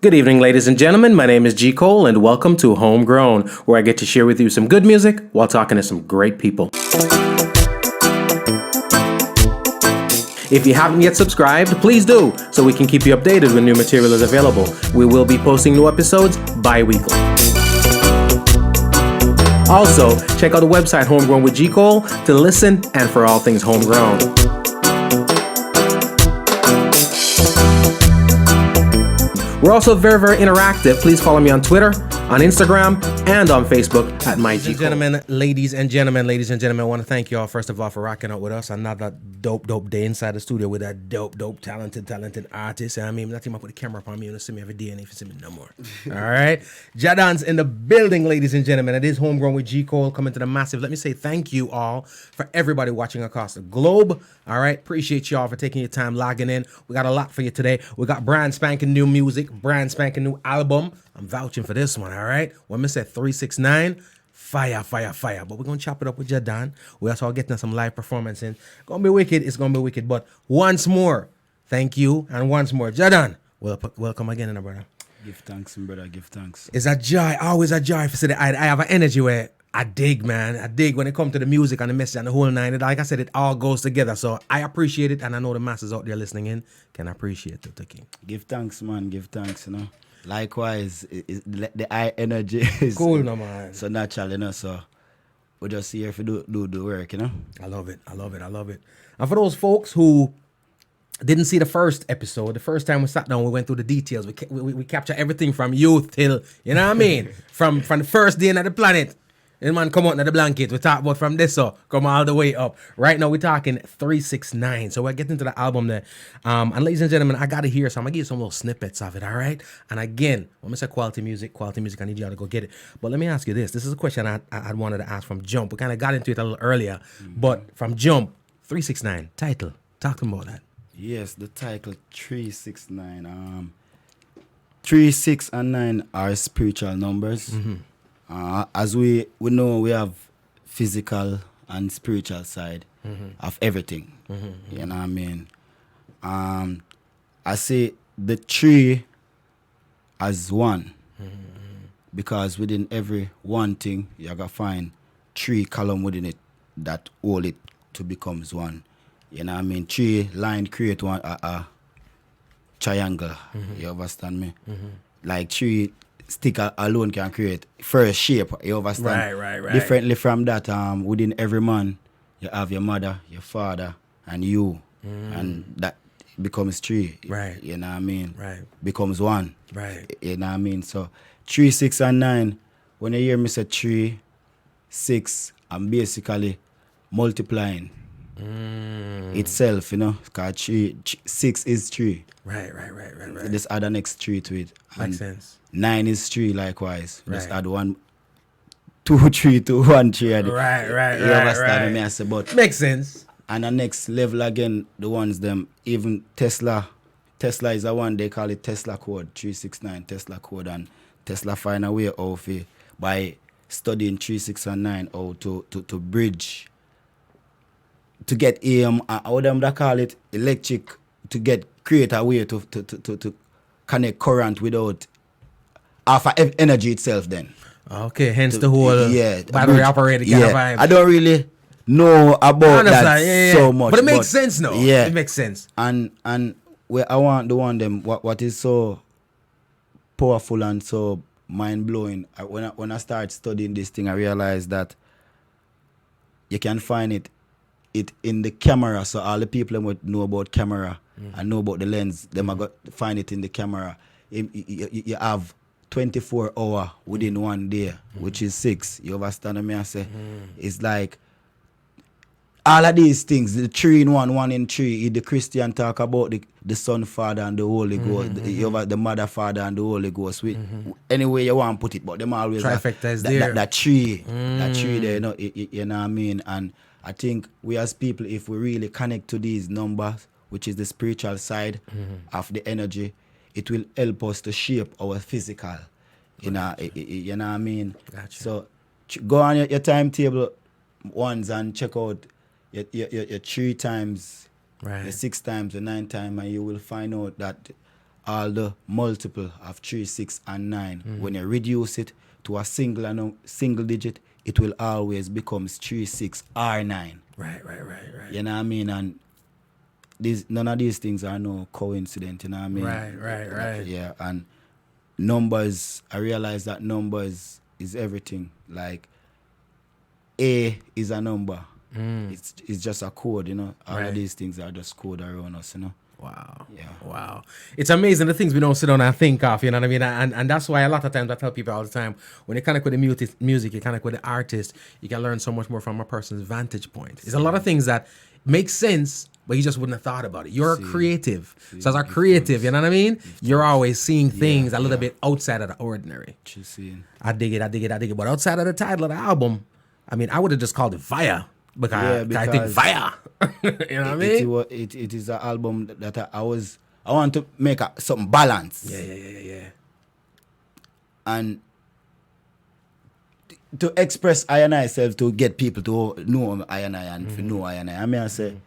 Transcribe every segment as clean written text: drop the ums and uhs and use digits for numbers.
Good evening, ladies and gentlemen. My name is G Cole, and welcome to Homegrown, where I get to share with you some good music while talking to some great people. If you haven't yet subscribed, please do, so we can keep you updated when new material is available. We will be posting new episodes bi-weekly. Also, check out the website Homegrown with G Cole to listen and for all things homegrown. We're also very interactive. Please follow me on Twitter, on Instagram, and on Facebook at MyG. Ladies and gentlemen, I want to thank you all first of all for rocking out with us. Another dope day inside the studio with that dope, talented artist. I mean, not even put the camera up on me. You don't see me every day, and if you see me no more. All right, Jahdon's in the building, ladies and gentlemen. It is Homegrown with G Cole coming to the massive. Let me say thank you all for everybody watching across the globe. All right, appreciate y'all for taking your time logging in. We got a lot for you today. We got brand spanking new music, brand spanking new album. I'm vouching for this one, all right? When I said 369, fire. But we're going to chop it up with Jahdon. We also are getting some live performance in. Going to be wicked. It's going to be wicked. But once more, thank you. And once more, Jahdon, welcome again, brother. Give thanks, brother. Give thanks. It's a joy. Always a joy. I have an energy where I dig, man. I dig when it comes to the music and the message and the whole nine. Like I said, it all goes together. So I appreciate it. And I know the masses out there listening in can appreciate it, okay? Give thanks, man. Give thanks, you know. Likewise, the high energy is cool, no, man. So natural, you know. So we're just here to do the work, you know. I love it. And for those folks who didn't see the first episode, the first time we sat down, we went through the details. We capture everything from youth till, you know what I mean? from the first day on the planet. And man come out in the blanket. We talk about from this so come all the way up. Right now we're talking 369. So we're getting to the album there. And ladies and gentlemen, I gotta hear, so I'm gonna give you some little snippets of it, all right? And again, when I say quality music, I need y'all to go get it. But let me ask you this. This is a question I wanted to ask from Jump. We kind of got into it a little earlier. But from Jump, 369, title. Talk to me about that. Yes, the title 369. 3, 6, and 9 are spiritual numbers. As we know, we have physical and spiritual side of everything. You know what I mean? I say the 3 as one because within every one thing, you're going to find 3 column within it that hold it to becomes one. You know what I mean? 3 line create one a triangle. You understand me? Like 3 stick alone can create first shape. You understand? Right. Differently from that, within every man, you have your mother, your father, and you. And that becomes 3. Right. You know what I mean? Right. Becomes 1. Right. You know what I mean? So 3, 6, and 9, when you hear me say 3, 6, I'm basically multiplying itself, you know, because 6 is 3. Right. Just add an next 3 to it. Makes sense. 9 is 3 likewise. Right. Just add 1, 2, 3 to 1, 3. Right. You understand me? I say, but makes sense. and the next level again, the ones them, even Tesla is the one they call it Tesla code, 369 Tesla code, and Tesla find a way of it by studying 3, 6, and 9 how to bridge to get how them they call it electric to create a way to connect current without alpha energy itself then. Okay, hence the whole battery bridge, operated kind of vibe. I don't really know about that so much. But it makes sense now. Yeah. It makes sense. And where I want the one them what is so powerful and so mind blowing. When I start studying this thing, I realized that you can find it in the camera. So all the people that would know about camera and know about the lens, them are got find it in the camera. You have 24 hours within one day, which is 6. You understand what I say? It's like all of these things, the 3 in 1, 1 in 3, the Christian talk about the Son, Father, and the Holy Ghost. You have the Mother, Father, and the Holy Ghost. Any way you want to put it, but them always trifecta is there. That 3 there, you know what I mean? And I think we as people, if we really connect to these numbers, which is the spiritual side of the energy, it will help us to shape our physical. You know what I mean? Gotcha. So go on your timetable ones and check out your 3 times, Right. your 6 times, your 9 times, and you will find out that all the multiple of 3, 6, and 9, when you reduce it to a single digit, it will always become 3, 6, or 9. Right. You know what I mean? And none of these things are no coincidence, you know what I mean? Right. Yeah, and numbers, I realize that numbers is everything. Like, A is a number. It's just a code, you know? All of these things are just code around us, you know? Wow. Yeah. Wow. It's amazing the things we don't sit down and think of, you know what I mean? And that's why a lot of times I tell people all the time, when you connect with the music, you connect with the artist, you can learn so much more from a person's vantage point. There's a lot of things that make sense, but you just wouldn't have thought about it. You're a creative. So as a creative, you know what I mean? You're always seeing things a little bit outside of the ordinary. I dig it. But outside of the title of the album, I mean, I would have just called it Fire. Because I think fire. You know what I mean? It is an album that I want to make something balanced. Yeah. And to express I and I self, to get people to know I and I and to know I and I. I mean, I say,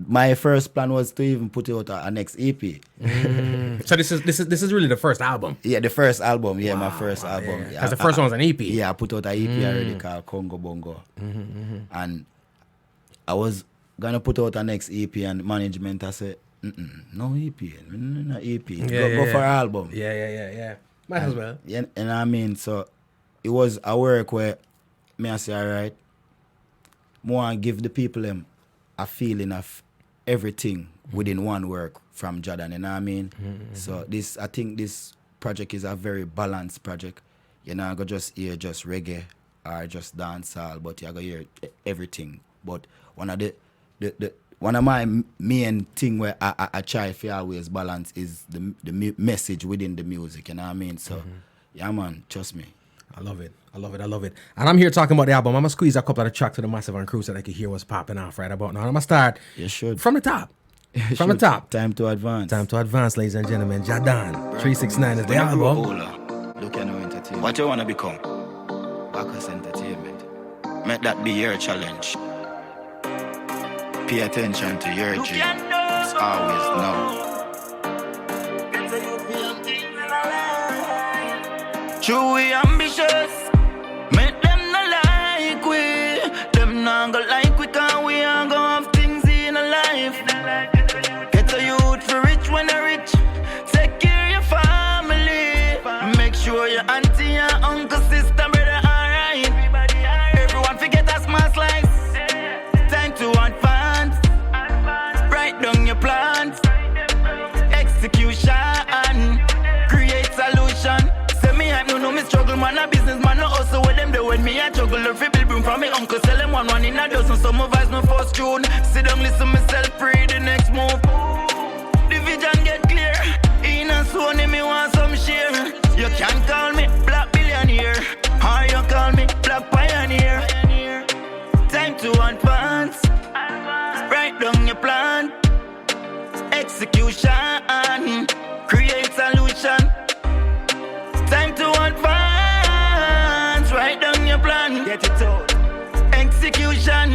my first plan was to even put out a next EP. So this is really the first album. Yeah, the first album. Yeah, my first album. Because the first one was an EP. Yeah, I put out an EP already called Congo Bongo. And I was gonna put out a next EP, and management I said, no EP, no EP. Go for an album. Yeah. Might as well. Yeah, and I mean, so it was a work where me I say, all right, more and give the people them a feeling of everything within one work from Jahdon, you know what I mean? So I think this project is a very balanced project. You're not gonna just hear just reggae or just dancehall, but you're gonna hear everything. But one of my main thing where I try to always balance is the message within the music, you know what I mean? So yeah, man, trust me. I love it. And I'm here talking about the album. I'm going to squeeze a couple of the tracks to the Massive and Crew so they can hear what's popping off right about now. I'm going to start from the top. From the top. Time to advance, ladies and gentlemen. Jahdon, 369 is the album. Look at no entertainment. What you want to become? Bacchus Entertainment. Make that be your challenge. Pay attention to your dream. It's always now. True, we ambitious. Make them not like we. Them not go like we, cause we are go have things in a life. Get a youth for rich when they're rich. Take care of your family. Make sure your auntie, your uncle, sister, brother alright. Everyone forget a small slice. Time to advance. Write down your plans. Execution. Create solution. No, me struggle, man, a business man, no hustle with them. They when me a juggle, if you build room from me uncle, sell them one in a dozen. Some of us no first tune. Sit down, listen myself, pray the next move. The vision get clear. In a Sony, me want some share. You can call me Black Billionaire, or you call me Black Pioneer. Time to advance. Write down your plan. Execution. Create solution. Time to advance, write down your plan. Get it out. Execution.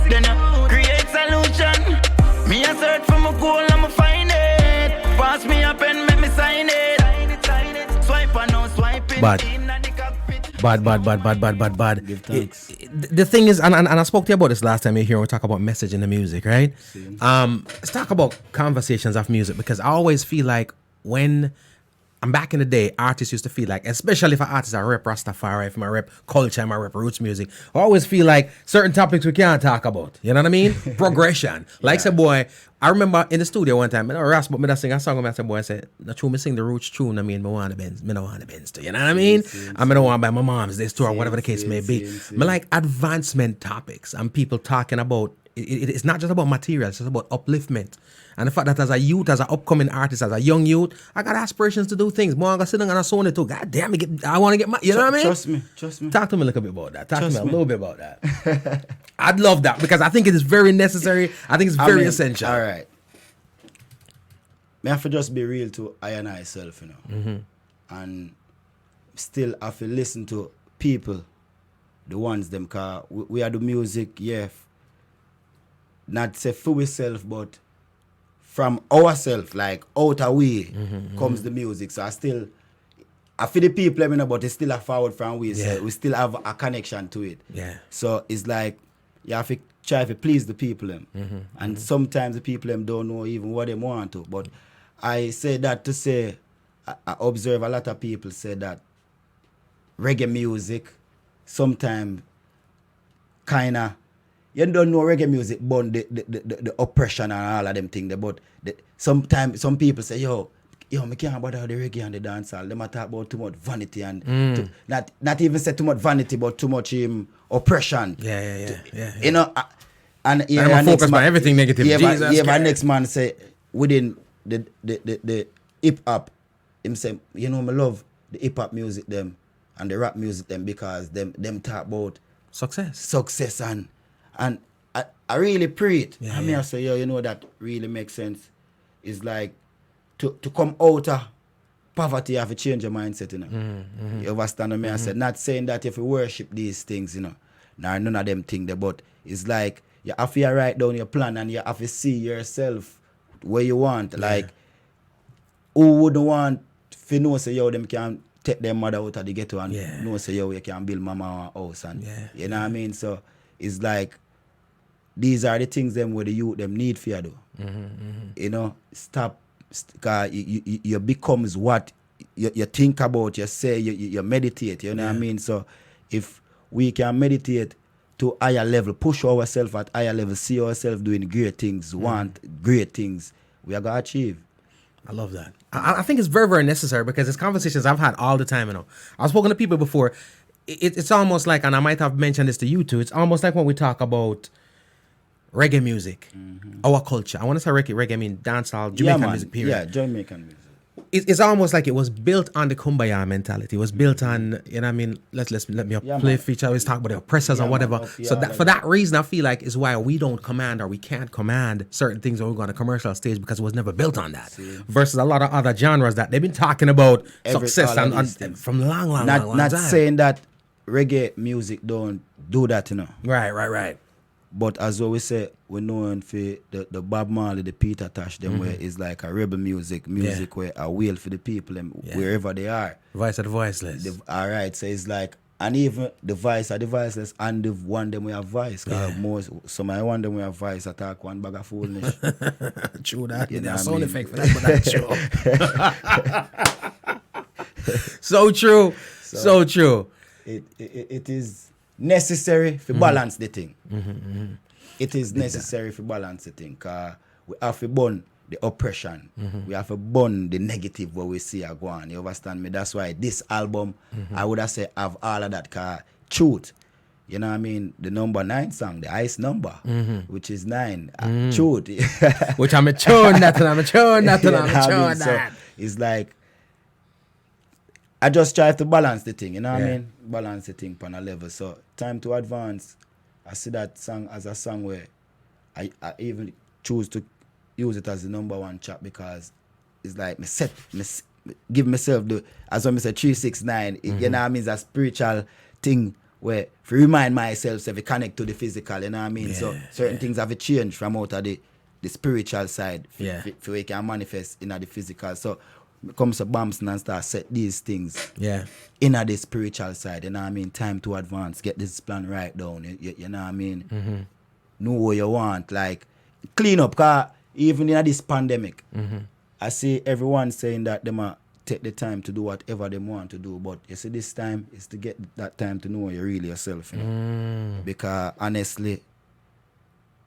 Then create solution. Me a search for my goal, I'ma find it. Pass me a pen, make me sign it. Swipe and no swipe it. Bad. Give thanks. The thing is, and I spoke to you about this last time you're here when we talk about message in the music, right? Let's talk about conversations of music, because I always feel like when and back in the day, artists used to feel like, especially if an artist I rep Rastafari, if I rep culture, I rep roots music, I always feel like certain topics we can't talk about. You know what I mean? Progression. Like say boy, I remember in the studio one time, I asked me to sing a song, and I said, boy, I said, not true, me sing the roots tune, I mean, I want the Benz, I don't want the Benz too. You know what I mean? I don't want to buy my mom's this too, or whatever the case may be. But like advancement topics and people talking about, it's not just about material, it's just about upliftment. And the fact that as a youth, as an upcoming artist, as a young youth, I got aspirations to do things. More I'm going to sit down and I saw it too. God damn it, I want to get my, you know what I mean? Trust me. Talk to me a little bit about that. Talk to me a little bit about that. I'd love that because I think it is very necessary. I think it's very essential. All right. Me have to just be real to I and I self, you know. And still have to listen to people, the ones them, cause we are the music, yeah. Not say for ourselves, but from ourselves, like out away, comes the music. So I feel the people, you know, but it's still a forward from we. So we still have a connection to it. Yeah. So it's like you have to try to please the people them. And sometimes the people them don't know even what they want to. But I say that to say, I observe a lot of people say that reggae music sometimes kinda, you don't know reggae music but the oppression and all of them things. But sometimes some people say, yo, me can't bother the reggae and the dancehall. Them a talk about too much vanity and not even say too much vanity, but too much oppression. Yeah. You know, and I'm focused on everything negative. My next man say within the hip hop, him say, you know, me love the hip hop music them and the rap music them because them talk about success and I really pray it. I mean, I say, yo, you know, that really makes sense. It's like to come out of poverty, you have to change your mindset, you know. You understand what I said? Not saying that if you worship these things, you know, none of them things there, but it's like you have to write down your plan and you have to see yourself where you want. Like, who wouldn't want to know, say, yo, them can take their mother out of the ghetto and know, say, yo, you can build mama a house and, you know what I mean? So, it's like, these are the things them where the youth them need for you do. You know, stop, cause you becomes what you think about, you say, you meditate, you know what I mean? So if we can meditate to higher level, push ourselves at higher level, see ourselves doing great things, want great things, we are going to achieve. I love that. I think it's very, very necessary because it's conversations I've had all the time, you know. I've spoken to people before. It's almost like, and I might have mentioned this to you too, it's almost like when we talk about reggae music, our culture. I want to say reggae, I mean dancehall, Jamaican music, period. Yeah, Jamaican music. It's almost like it was built on the kumbaya mentality. It was built on, you know what I mean, let me play feature. I always talk about the oppressors and whatever. So that for that reason, I feel like is why we don't command or we can't command certain things when we go on a commercial stage because it was never built on that. Versus a lot of other genres that they've been talking about success and from long time. Not saying that reggae music don't do that, you know. Right. But as well we say, we're known for the Bob Marley, the Peter Tosh, them where it's like a rebel music where a wheel for the people them wherever they are. Voice of the voiceless. All right, so it's like, and even the voice are the voiceless and the one them we have voice. Cause some I want them we have voice attack one bag of foolishness. True that. You know There's what I sound mean? effect for that, but that's true. So true. So true. It is necessary to balance the thing. It is necessary to balance the thing because we have to burn the oppression. We have to burn the negative what we see are going. You understand me? That's why this album, I would have said, have all of that because truth. You know what I mean? The number 9 song, the highest number, which is 9. Truth. Which I'm a chewing that. So it's like, I just try to balance the thing, you know what I mean? Balance the thing on a level. So, Time to Advance, I see that song as a song where I even choose to use it as the number 1 track because it's like give myself the, as when I say 369, you know what I mean? It's a spiritual thing where to remind myself to connect to the physical, you know what I mean? So, certain things have changed from out of the spiritual side for we can manifest in the physical. So, comes to Bamson and start set these things in the spiritual side, you know what I mean? Time to Advance, get this plan right down, you know what I mean? Know what you want, like clean up, because even in this pandemic, I see everyone saying that they might take the time to do whatever they want to do, but you see this time is to get that time to know you really yourself, you know? Because honestly,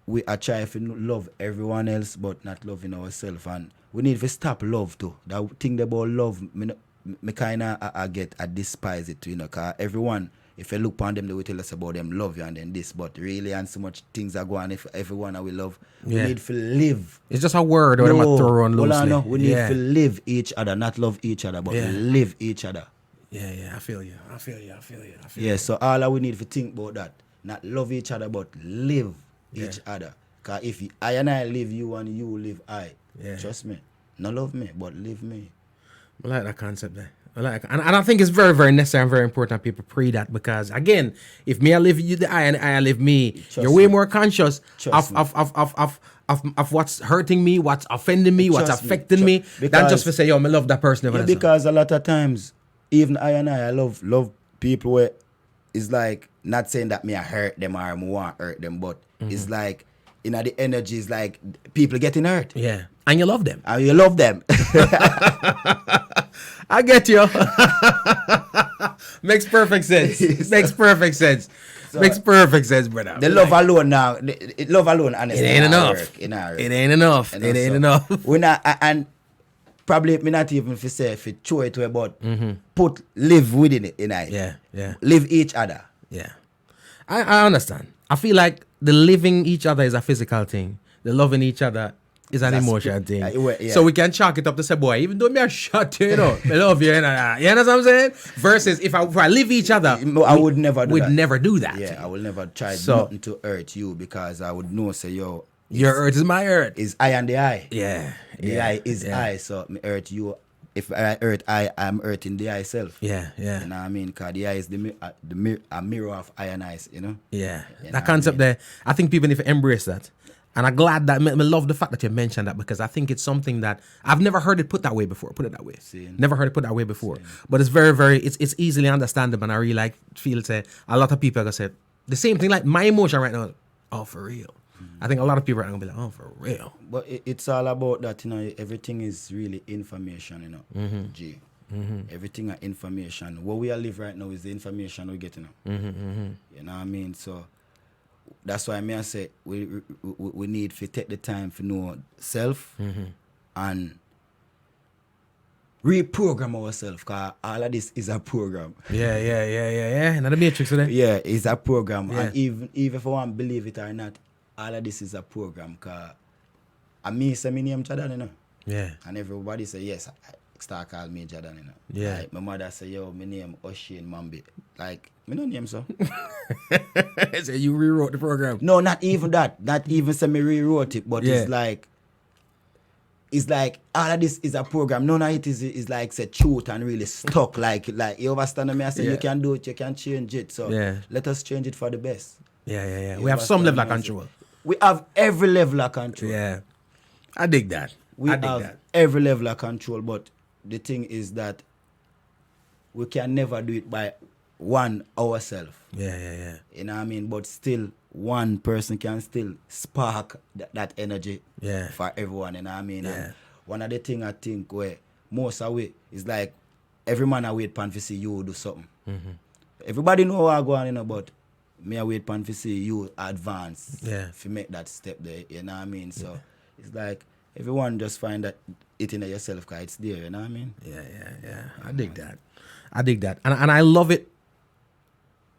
we are trying to love everyone else but not loving ourselves, and we need to stop love too. That thing about love, me kind of get, I despise it too, you know, because everyone, if you look upon them, they will tell us about them love you and then this, but really, and so much things are going, if everyone that we love, we need to live. It's just a word or them throw on loosely. No, we need to live each other, not love each other, but live each other. Yeah, I feel you. Yeah, so all we need to think about that, not love each other, but live each other. Because if I and I live you and you live I, trust me, not love me, but live me. I like that concept there. And I think it's very, very necessary and very important that people pray that, because again, if me I live you the I and I live me, you're way more conscious of of what's hurting me, what's offending me, what's affecting me, than just to say, yo, I love that person. Yeah, because a lot of times, even I love people where it's like, not saying that me I hurt them or I want to hurt them, but it's like, the energy is like people getting hurt. Yeah. And you love them. And you love them. I get you. Makes perfect sense. Makes perfect sense. So, makes perfect sense, brother. The love alone now, love alone, honestly, it ain't enough. It ain't enough. It ain't enough. We not, and probably me not even if you say if you throw it away, but live within it, Yeah. Live each other. Yeah. I understand. I feel like the living each other is a physical thing. The loving each other is an emotional thing. Yeah. So we can chalk it up to say, boy, even though me a shot you, I love you. You understand what I'm saying? Versus if I live each other, I would never do that. We'd never do that. Yeah, I will never try nothing to hurt you because I would know, say, yo, your hurt is my hurt. Is I and the I. Yeah. The I is I, so me hurt you. If I hurt I'm hurting the I self. Yeah. You know what I mean? Because the I is a mirror of I and I, you know? Yeah. That concept there, I think people need to embrace that. And I'm glad that, I love the fact that you mentioned that because I think it's something that I've never heard it put that way before. Put it that way. Never heard it put that way before. But it's very, very, it's easily understandable. And I really feel say a lot of people are going to say the same thing, like my emotion right now, oh, for real. I think a lot of people are going to be like, oh, for real. But it's all about that, everything is really information, G. Everything is information. What we are live right now is the information we get, You know what I mean? So that's why I say we need to take the time to know self and reprogram ourselves, because all of this is a program. Yeah. Not a matrix today. Yeah, it's a program. Yeah. And even if I want to believe it or not, all of this is a program. Because I say my name Jahdon, Yeah. And everybody say, yes, I start calling me Jahdon, Yeah. Like, my mother say, yo, my name Oshane Mambi. Like, me no name so. So you rewrote the program? No, not even that. Not even say me rewrote it, but it's like all of this is a program. None of it is like say truth and really stuck. like you understand me? I say you can do it, you can change it. So let us change it for the best. Yeah. We have some level of control. We have every level of control. Yeah. I dig that. We have every level of control, but the thing is that we can never do it by one ourselves. Yeah. You know what I mean? But still, one person can still spark that energy for everyone. You know what I mean? Yeah. And one of the things I think where most of it is like every man I wait pan to see you do something. Everybody know what I go on, but me I wait pan to see you advance. Yeah. If you make that step there, you know what I mean? So it's like everyone just find that it in yourself because it's there, you know what I mean? Yeah. I dig that. And I love it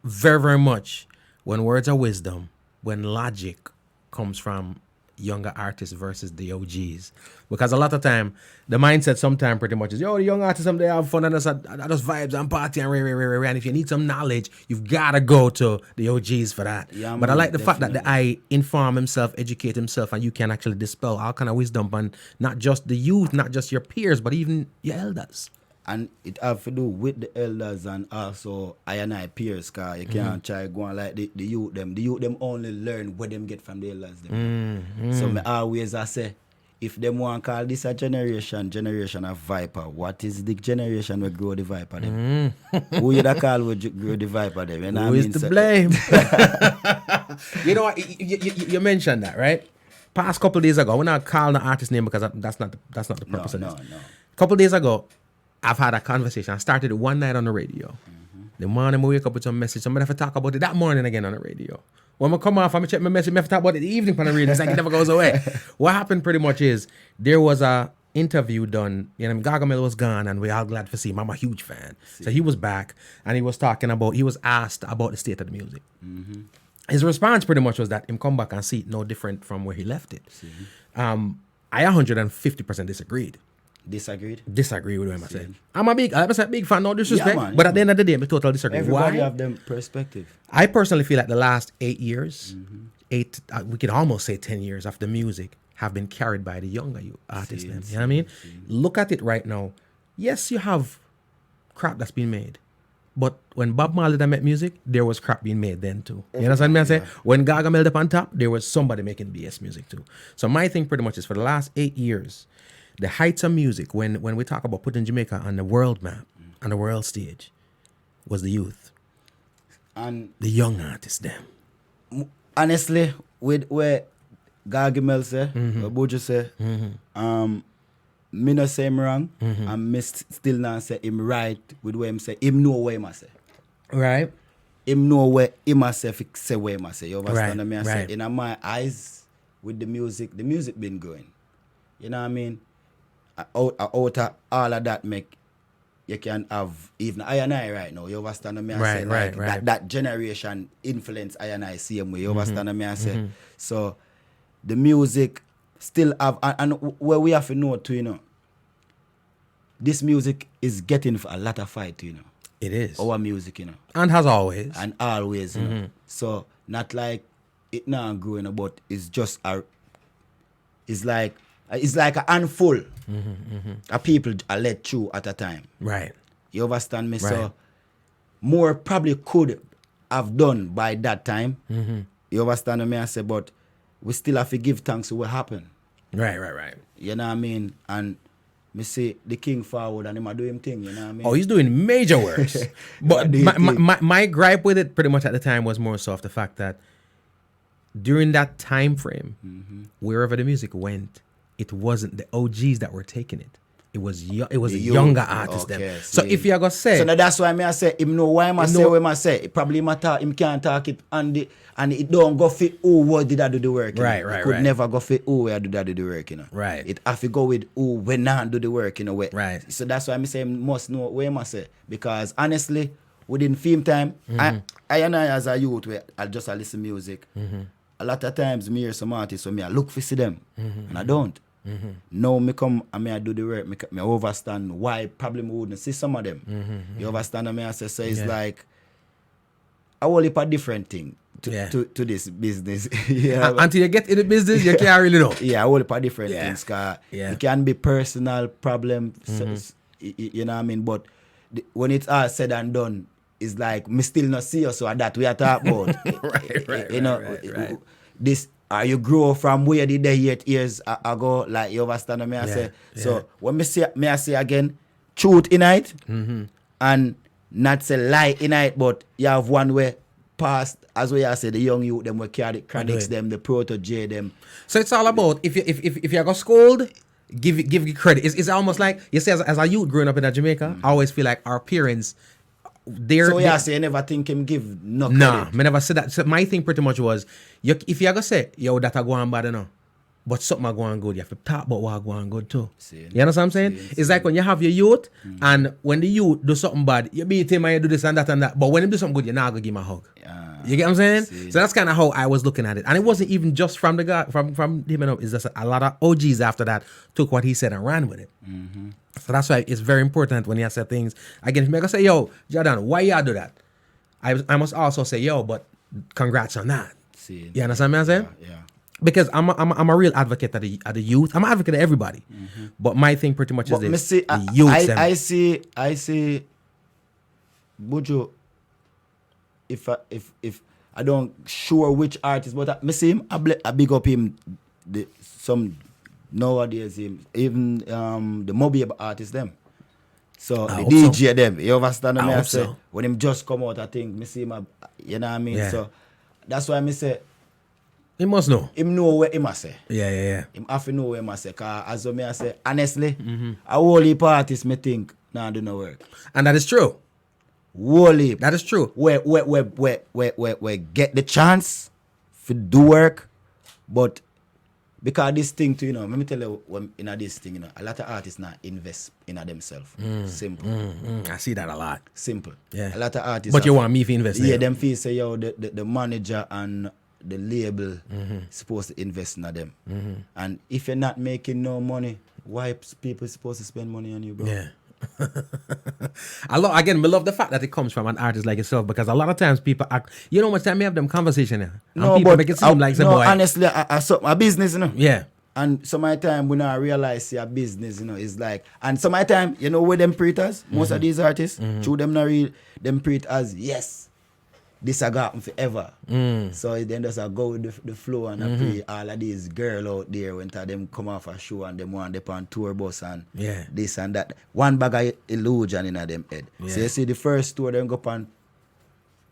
very, very much when words are wisdom, when logic comes from younger artists versus the OGs. Because a lot of time, the mindset sometimes pretty much is, yo, the young artists, they have fun and just vibes and party and rah. And if you need some knowledge, you've got to go to the OGs for that. Yeah, but I like the fact that the I inform himself, educate himself, and you can actually dispel all kind of wisdom on not just the youth, not just your peers, but even your elders. And it have to do with the elders and also I and I peers, because you can't try going like the youth them. The youth them only learn what them get from the elders them. So me always I say, if them want to call this a generation of Viper, what is the generation we grow the Viper them? Who you da call we grow the Viper them? You know Who is to blame? You know what? You mentioned that, right? Past couple of days ago, we're not calling the artist name because that's not the purpose of this. No. Couple of days ago, I've had a conversation. I started it one night on the radio. The morning I wake up with some message. Somebody have to talk about it that morning again on the radio. When I come off, I'm check my message. I have to talk about it the evening on the radio. It's like it never goes away. What happened pretty much is there was a interview done. Gargamel was gone, and we're all glad to see him. I'm a huge fan. So he was back, and he was asked about the state of the music. His response pretty much was that him come back and see it no different from where he left it. I 150% disagreed. Disagree with him. I said I'm a big fan, no disrespect, but at the end of the day, I totally disagree. Everybody Why? have them perspective. I personally feel like the last 8 years, we could almost say 10 years of the music have been carried by the younger artists. You know what I mean? Look at it right now. Yes, you have crap that's been made, But when Bob Marley done make music, there was crap being made then too. You understand me? I say when Gargamel up on top, there was somebody making BS music too. So my thing pretty much is for the last 8 years, the heights of music when we talk about putting Jamaica on the world map, on the world stage, was the youth And the young artists. Them honestly, with where Gargamel say, what Bojo say, me no say him wrong, and me still not say him right with what him say. Him know what him a say. right, Him know what him a say, say what him a say. You understand Right, me? I right. say, in my eyes, with the music been going. You know what I mean? Out of all of that make, you can have, even I and I right now, you understand me? I say, Right, like, right. That generation influence I and I same way. You understand me? I say, so the music still have, and where we have to know too, you know, this music is getting a lot of fight, you know. it is, Our music, you know, and has always. and always, you know. So not like it now growing, but it's just it's like a handful of people are let through at a time. Right. You understand me? Right. So more probably could have done by that time. You understand me? I say, but we still have to give thanks to what happened. Right. You know what I mean? And me say the king forward and him a do him thing, you know what I mean? Oh, he's doing major works. But do you think? my gripe with it pretty much at the time was more so of the fact that during that time frame, wherever the music went, it wasn't the OGs that were taking it. It was the youth. younger artists. Okay, Them. So see. if you're gonna say, So now that's why I say him know why I Him say know- what I say. It probably him can't talk it and it don't go fit who what did I do the work. You know? Right, It could right. never go fit who where did I do the work, you know. Right. It have to go with who when not do the work, you know. Where. Right. So that's why I say him must know what I say. Because honestly, within film time, I and I as a youth where I just listen music. A lot of times me hear some artists so me I look for see them and I don't. Now me come and me I do the work, me understand why probably me wouldn't see some of them. You understand what I say? So it's like a whole heap of different thing to this business. Yeah. until you get in the business, you can't really know. Yeah, a whole heap of different Yeah. things. Cause Yeah. it can be personal problem, you know what I mean? But when it's all said and done, it's like me still not see you, so that we are talking about. You know, right. this are you grow from where did they 8 years ago? Like you understand what I say? So when I say again, truth in it, and not say lie in it, but you have one way past, as we say, the young youth, them we carry chronics, them the protege, them. So it's all about if you go scold, give you credit. It's almost like you say as a youth growing up in Jamaica, I always feel like our parents. So yeah, say you never think him give no credit. Nah, me never said that. So my thing pretty much was, if you gonna say, yo, that a go on bad enough, but something a go on good, you have to talk about what a go on good too. See. You understand what I'm saying? It's like when you have your youth, and when the youth do something bad, you beat him and you do this and that. But when him do something good, you're not gonna give him a hug. You get what I'm saying? See. So that's kind of how I was looking at it, and it wasn't even just from the guy from him. It's just a lot of OGs after that took what he said and ran with it. So that's why it's very important when you say things. Again, if me gonna say, yo, Jahdon, why you do that? I must also say, yo, but congrats on that. See. You understand what I'm saying? Yeah. Because I'm a real advocate of the youth. I'm an advocate of everybody. But my thing pretty much is But me this. see, The youth. I see Buju, if I don't sure which artist, but me see him, I big up him some nowadays even the Moby artists them. So I the hope DJ so. them, you understand what I I hope say? so. When him just come out, I think me see him, you know what I mean? Yeah. So that's why me say He must know. him know what him a say. Yeah. Him have to know what him a say. Cause as me I say, honestly, a whole heap of artists me think nah do no work. And that is true. Whole heap. That is true. Where get the chance to do work, but because this thing too, you know, let me tell you, when in this thing, you know, a lot of artists now invest in themselves. Simple. I see that a lot. Simple. Yeah. A lot of artists. But you want me to invest in Yeah, it. them feel say, yo, the manager and the label supposed to invest in them. And if you're not making no money, why people supposed to spend money on you, bro? Yeah. I love the fact that it comes from an artist like yourself, because a lot of times people act, you know, much time we have them conversation here. And people make it seem like some boy. honestly, I saw my business, you know. Yeah. And some of the time we not realize your business, you know, is like, and some of the time, you know where them pre it as? Most of these artists, through them not real, them pre it as, yes, this I got forever. So then just I go with the flow and I pray all of these girl out there when them come off a show and them want them on tour bus and this and that. One bag of illusion in them head. So you see the first tour them go on,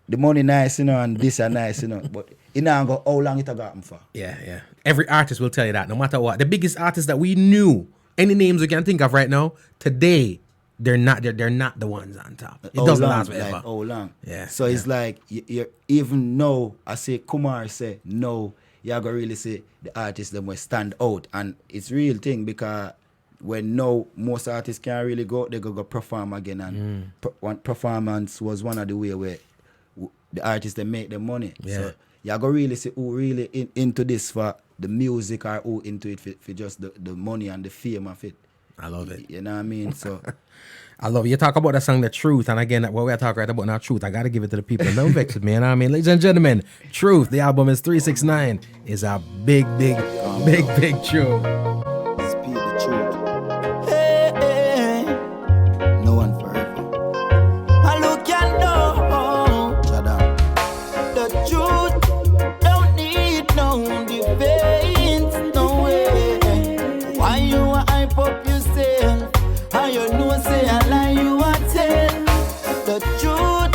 the money nice, you know, and this are nice, you know, but it now go how long it a got them for. Yeah. Every artist will tell you that, no matter what. The biggest artists that we knew, any names we can think of right now, today, they're not the ones on top. It doesn't last forever. Like, how long? Yeah. So it's like, you even know, I say, Kumar say, no, you gotta really say the artists them will stand out. And it's real thing because when now most artists can't really go, they go perform again. And one performance was one of the way where the artists they make their money. Yeah. So you gotta really see who really into this for the music or who into it for just the money and the fame of it. I love it. You know what I mean? So I love it. You talk about the song The Truth, and again, what we are talking right about now, Truth, I gotta give it to the people. Don't vex with me, you know what I mean? Ladies and gentlemen, Truth, the album is 369, is a big tune. speak the truth. Hey, no one forever. I look and know Jahdon. The truth don't need no debates, no way. Why you hype up yourself? How you know say I lie you a tell? The truth,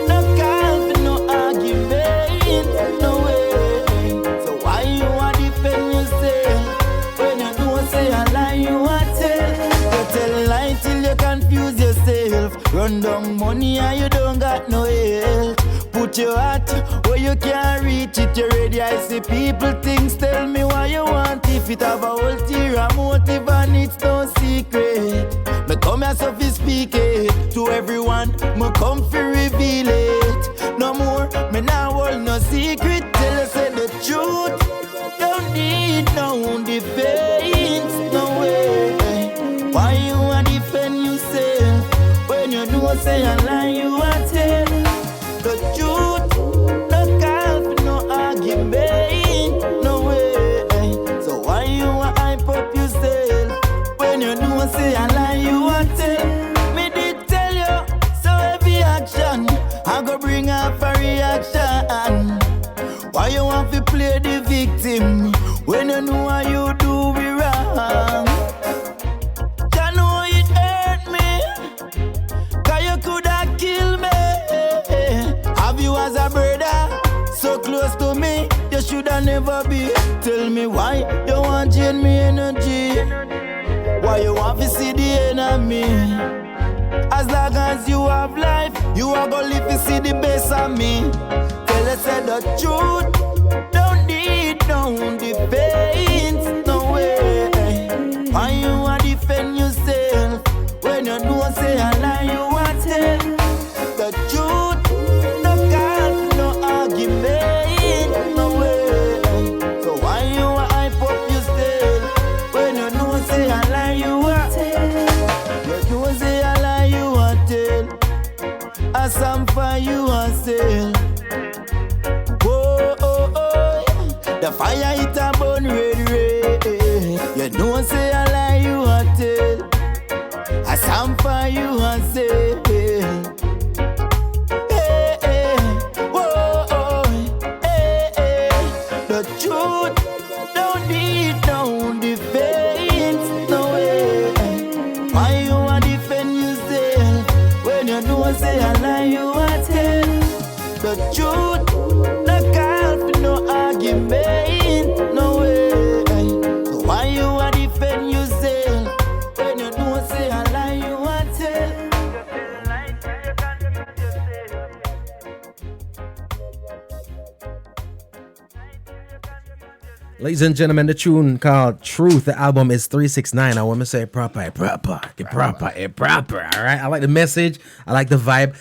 no call for no argument, no way. So why you a defend yourself when you know say I lie you a tell? You tell lie till you confuse yourself. Run down money and you don't got no health. Put your heart where you can't reach it. You ready? I see people things. Tell me why you want if it have a ulterior motive and it's no secret. Me come here so fi speak it to everyone. Me come fi reveal it. No more, me now hold no secret. Tell you say the truth. Don't need no defense, no way. Why you a defend yourself when you know say a lie you a tell? The truth, no call for no argument, no way. So why you a hype up yourself when you know say a lie you a tell? Me did tell you, so every action I go bring up a reaction. Why you want to play the victim when you know how you do me wrong? You know it hurt me, 'cause you coulda killed me. Have you as a brother, so close to me, you shoulda never be. Tell me why you want to drain me energy. Why you want to see the enemy? As long as you have life, you are gonna live to see the best of me. Tell us the truth, don't need no defense, no way. Why you want to defend yourself when you know say I lie you want to tell? The truth, no call for no argument, no way. So why you want to hype up yourself when you know say I lie you want to tell? You know say I lie you want to tell. A song for you want to sell. The fire it a burn red. You know say I lie you a tell. A song for you a say. Hey, whoa, hey. The truth don't need no defense, no way. Why you a defend yourself when you know say I lie you a tell? The truth, no call for no argument, no way. So why you a defend yourself when you know say I lie you a tell? Ladies and gentlemen, the tune called Truth, the album is 369. I want to say proper. All right, I like the message, I like the vibe.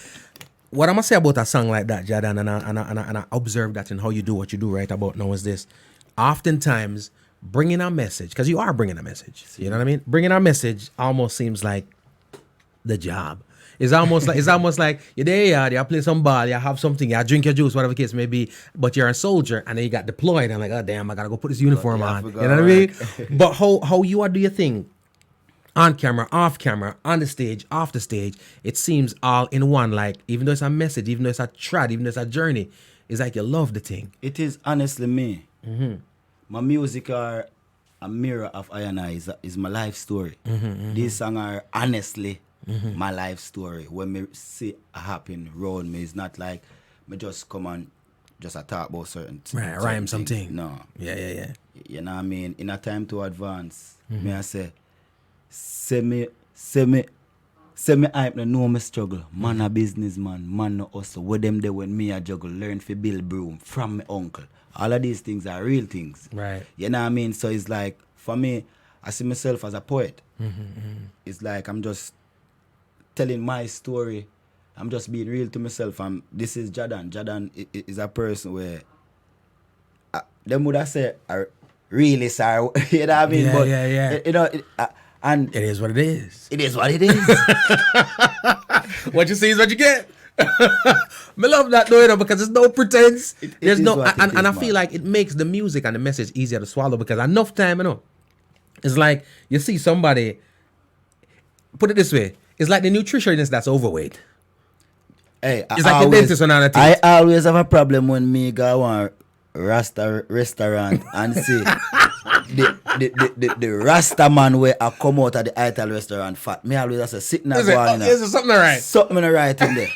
What I'm gonna say about a song like that, Jahdon, and I observe that in how you do what you do right about now is this. Oftentimes, bringing a message, because you are bringing a message, you know what I mean? Bringing a message almost seems like the job. It's almost like you're there, you play some ball, you have something, you drink your juice, whatever the case may be, but you're a soldier and then you got deployed and like, oh damn, I gotta go put this uniform on. You know what I mean? But how you are do your thing on camera, off camera, on the stage, off the stage, it seems all in one. Like even though it's a message, even though it's a trad, even though it's a journey, it's like you love the thing. It is honestly me. My music are a mirror of I and I is my life story. These songs are honestly my life story. When me see it happen around me, it's not like me just come and just talk about certain Right, rhyme something. No. Yeah. You know what I mean? In a time to advance, me I say me hype no know me struggle. Man a businessman, man no hustle. With them there when me a juggle, learn fi build broom from my uncle. All of these things are real things. Right. You know what I mean? So it's like, for me, I see myself as a poet. It's like I'm just telling my story. I'm just being real to myself. This is Jahdon. Jahdon is a person where them would have said, really sorry. You know what I mean? Yeah. You know, and It is what it is. it is what it is. What you see is what you get. Me love that though, you know, because there's no pretense. There's is no, what it and I is, feel like it makes the music and the message easier to swallow because enough time, you know. It's like you see somebody. Put it this way: it's like the nutritionist that's overweight. Hey, It's like the dentist on a I always have a problem when me go on Rasta restaurant and see the Rasta man where I come out of the Ital restaurant fat. Me always have to sit and go on. Is there something right? Something right in there.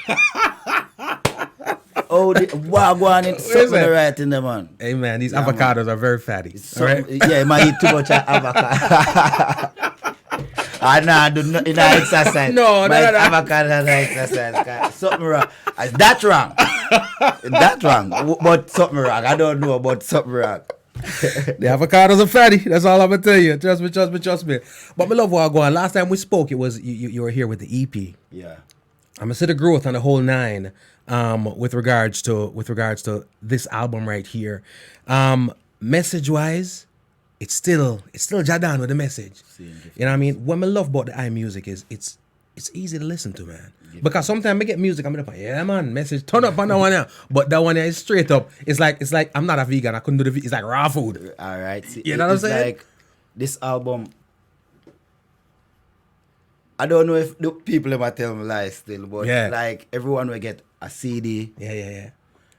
Oh, what going in? Something right in there, man. Hey man, these avocados are very fatty. Right? Yeah, man, eat too much avocado. I nah do nothing in exercise. No. Avocado in exercise. Something wrong. That's wrong. That's wrong. But something wrong. I don't know about something wrong. The avocados are fatty. That's all I'm gonna tell you. Trust me. But me love what I go on. Last time we spoke, it was you were here with the EP. Yeah. I'm gonna see the growth on the whole nine. With regards to this album right here, message wise, it's still Jahdon with the message. You know what I mean? What I love about the iMusic is it's easy to listen to, man. Because sometimes I get music, I'm like, yeah man, message turn up on that one here. But that one here is straight up. It's like I'm not a vegan. I couldn't do it's like raw food. All right. See, you know what I'm saying? Like this album. I don't know if the people ever tell me lies still, but like everyone will get a CD. Yeah.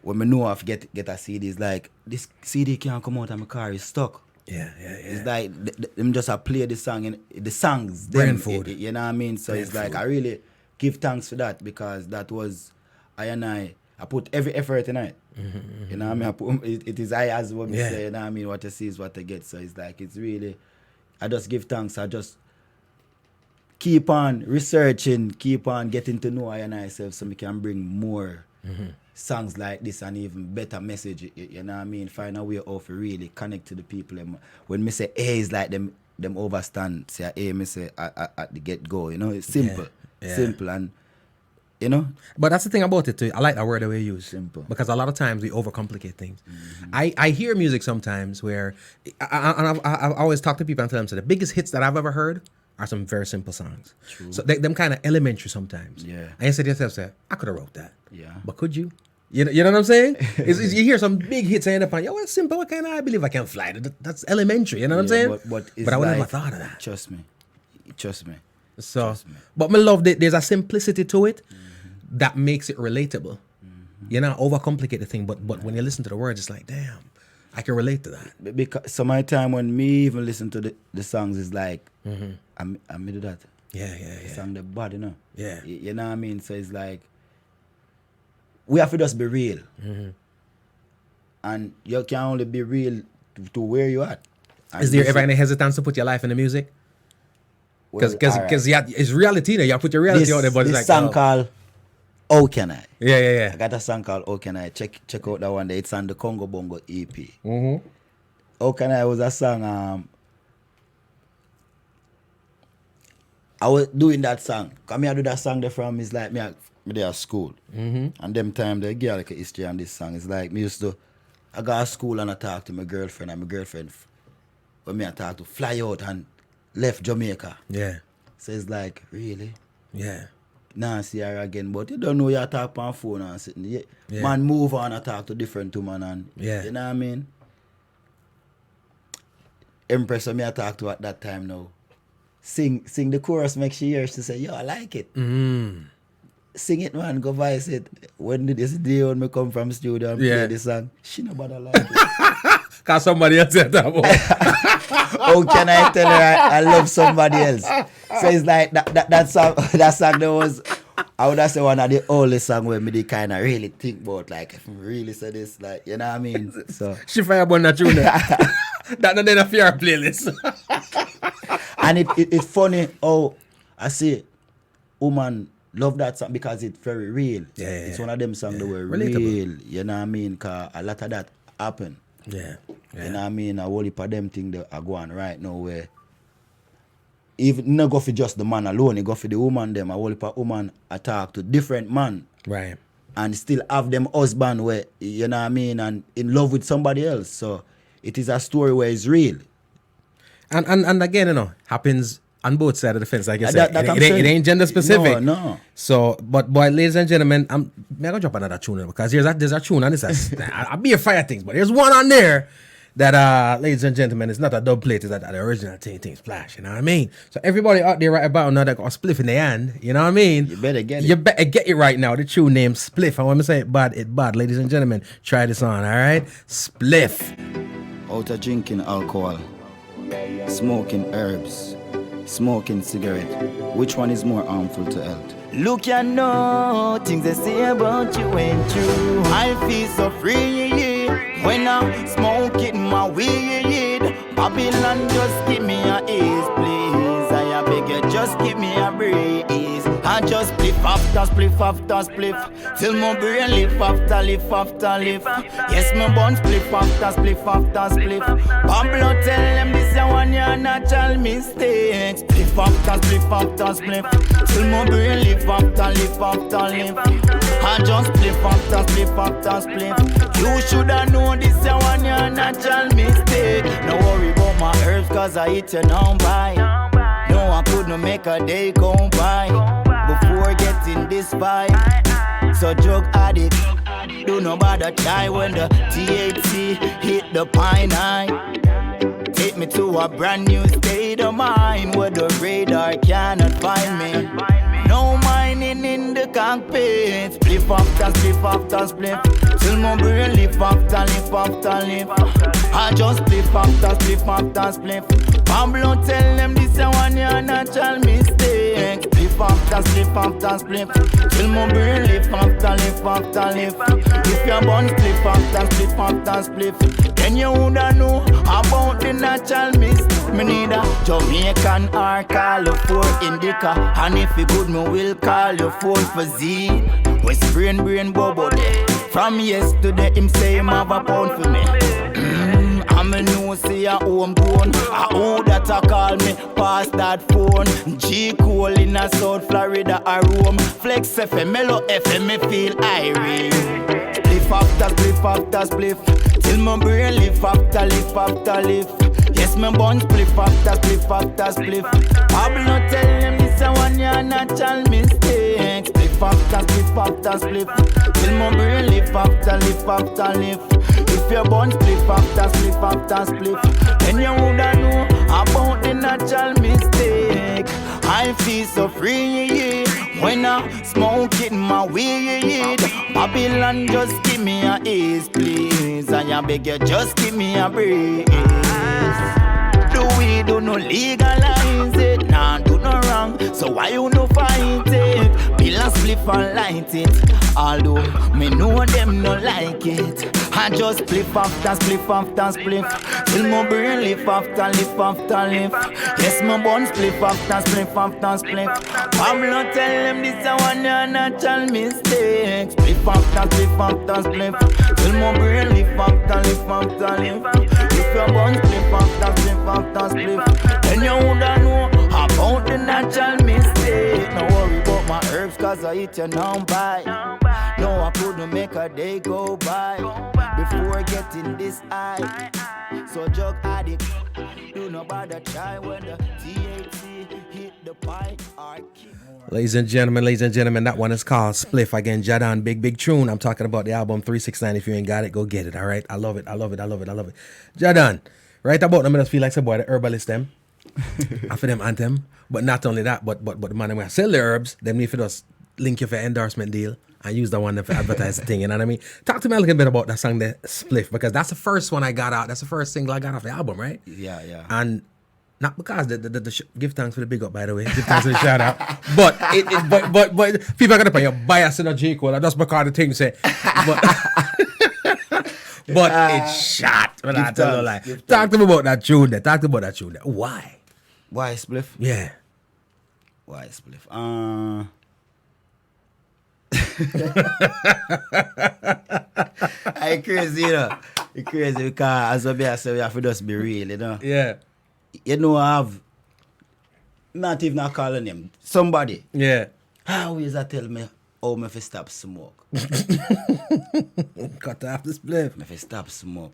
When me know I've get a CD, it's like this CD can't come out of my car, it's stuck. Yeah. It's like them just play the song and the songs. Brain them, food. You know what I mean? So Brain it's like food. I really give thanks for that because that was I put every effort in it. You know what I mean? It is I as what me say, you know what I mean? What I see is what I get. So it's like it's really I just give thanks. I just keep on researching, keep on getting to know I and myself so we can bring more songs like this and even better message. You know what I mean? Find a way of really connect to the people. When me say hey, it's like them overstand. Say hey, me say at the get go. You know, it's simple, simple, and you know. But that's the thing about it too. I like that word that we use. Simple. Because a lot of times we overcomplicate things. I hear music sometimes where I always talk to people and tell them, so the biggest hits that I've ever heard are some very simple songs. True. So them kind of elementary sometimes. Yeah. And you say to yourself, I could have wrote that. Yeah. But could you? You know what I'm saying? You hear some big hits and end up on, yo, it's simple. What kind of I believe I can fly? That's elementary. You know what I'm saying? But I would never thought of that. Trust me. So, Trust me. but me love that there's a simplicity to it that makes it relatable. You know, overcomplicate the thing, but when you listen to the words, it's like, damn, I can relate to that. Because some of the time when me even listen to the songs, is like, I do that. Yeah. The song the bad, you know. Yeah. You know what I mean? So it's like, we have to just be real. And you can only be real to where you at. And Is there ever any hesitance to put your life in the music? Because it's reality there. You put your reality out there, but it's like this song called How Can I? Yeah. I got a song called How Can I? Check out that one there. It's on the Congo Bongo EP. How Can I was a song. I was doing that song. Come here, I do that song there from. It's like me there at school. And them time they get like a history on this song. It's like me used to. I go to school and I talk to my girlfriend, and my girlfriend when me I talk to fly out and left Jamaica. Yeah. So it's like, really? Yeah. nah see her again. But you don't know you talk on phone and sitting. Yeah. Man move on and talk to different women and you know what I mean? Empress of me I talk to at that time now. Sing the chorus, make she hear she say, yo, I like it. Sing it, man, go voice it. When this day when me come from studio and play the song, she nobody like it. Cause somebody else said that. How can I tell her I love somebody else? So it's like that song that was, I would have say one of the only song where me kind of really think about, like, if I really say this, like, you know what I mean? So she fire on that tune. That not in a fair playlist. And it's funny how I see woman love that song because it's very real. It's one of them songs that were real. You know what I mean? Because a lot of that happen. Yeah. You know what I mean? A whole heap of them things that are going right now where even not go for just the man alone, you go for the woman them. A whole heap of woman attack to different man. Right. And still have them husband where, you know what I mean, and in love with somebody else. So it is a story where it's real. And again, you know, happens on both sides of the fence, like I said. It ain't gender specific. No. So, but boy, ladies and gentlemen, I'm gonna drop another tune because there's a tune and it's I'll be a fire things, but there's one on there that ladies and gentlemen, it's not a dub plate, it's the original thing splash, you know what I mean? So everybody out there right about now that got a spliff in the hand, you know what I mean? You better get it. You better get it right now. The tune name Spliff. And when I say it bad, ladies and gentlemen, try this on, alright? Spliff. Out of drinking alcohol, smoking herbs, smoking cigarette, which one is more harmful to health? Look, you know, things they say about you ain't true. I feel so free when I'm smoking my weed. Babylon, just give me a ease, please. I beg you, just give me a breeze. I just spliff after spliff after spliff, till my brain lift after lift after lift. Yes, my bun spliff after spliff after spliff. Pablo tell them this is one your natural mistake. Spliff after spliff after spliff, till my brain lift after lift after lift. I just spliff after spliff after spliff. You shoulda known this is one your natural mistake. No worry about my herbs, cause I eat you now by. No, I couldn't make a day go by before getting this vibe. So drug addict, do no bother try when the THC hit the pine eye. Take me to a brand new state of mind where the radar cannot find me. No mining in the cockpit. Spliff after spliff after spliff, till my brain lift after lift after lift. I just spliff after spliff after spliff. Pablo tell them this is one your natural mistake. Spliff after spliff after spliff, till my brain lift after lift after lift. If you're born spliff after spliff after spliff, then you woulda know about the natural mistake. Me need a Jamaican or California indica, and if you good, me will call your phone for Z. West brain bubble. From yesterday, him say him have a pound for me. I'm a new see a homegrown. I who that I call me past that phone. G Cole in a South Florida a room. Flex FM, Mellow FM, me feel irate. Spliff after spliff after spliff, till my brain lift after lift after lift. Yes, my bun spliff after spliff after spliff. Pablo tell him this is one your natural mistake. Spliff after spliff after spliff, till my brain lift after lift after lift. If your bun spliff after spliff after spliff, then you woulda know about the natural mistake. I feel so free when I smoke it my weed. Babylon, just give me a ease, please. And I beg you, just give me a breeze. Do we do no legalize it? Nah, do no wrong, so why you no fight it? Bill and spliff and light it, although me know them no like it. I just spliff after spliff after spliff, till my brain lift after lift after lift. Yes, my bun spliff after spliff after spliff. Pablo tell them this is one your natural mistake. Spliff after spliff after spliff, till my brain lift after lift after lift. If your bun spliff after spliff after spliff, then you woulda know about the natural mistake. No worry about my herbs, cause I eat you now by. No, I couldn't make a day go by before getting this high. So drug addict, do no bother try when the THC hit the pipe or kick. Ladies and gentlemen, that one is called Spliff. Again, Jahdon, big tune. I'm talking about the album 369. If you ain't got it, go get it, all right? I love it. Jahdon, right about them, I just feel like some boy, the herbalist them. After them anthem. But not only that, but the man who sell the herbs, them need for us link you for endorsement deal and use the one for advertise the thing, you know what I mean? Talk to me a little bit about that song, the Spliff, because that's the first one I got out. That's the first single I got off the album, right? Yeah. And not because give thanks for the big up, by the way. Give thanks for the shout out. But people are gonna put your bias in a G Cole. That's because the thing say. But it's shot. When I tell you like, talk to me about that tune there. Why? Why Spliff? Yeah. Why Spliff? I crazy, you know. It's crazy because as I say, we have to just be real, you know. Yeah. You know, I have not even calling him somebody. Yeah. Always I tell me how me fi stop smoke. Cut off the spliff. Me fi stop smoke.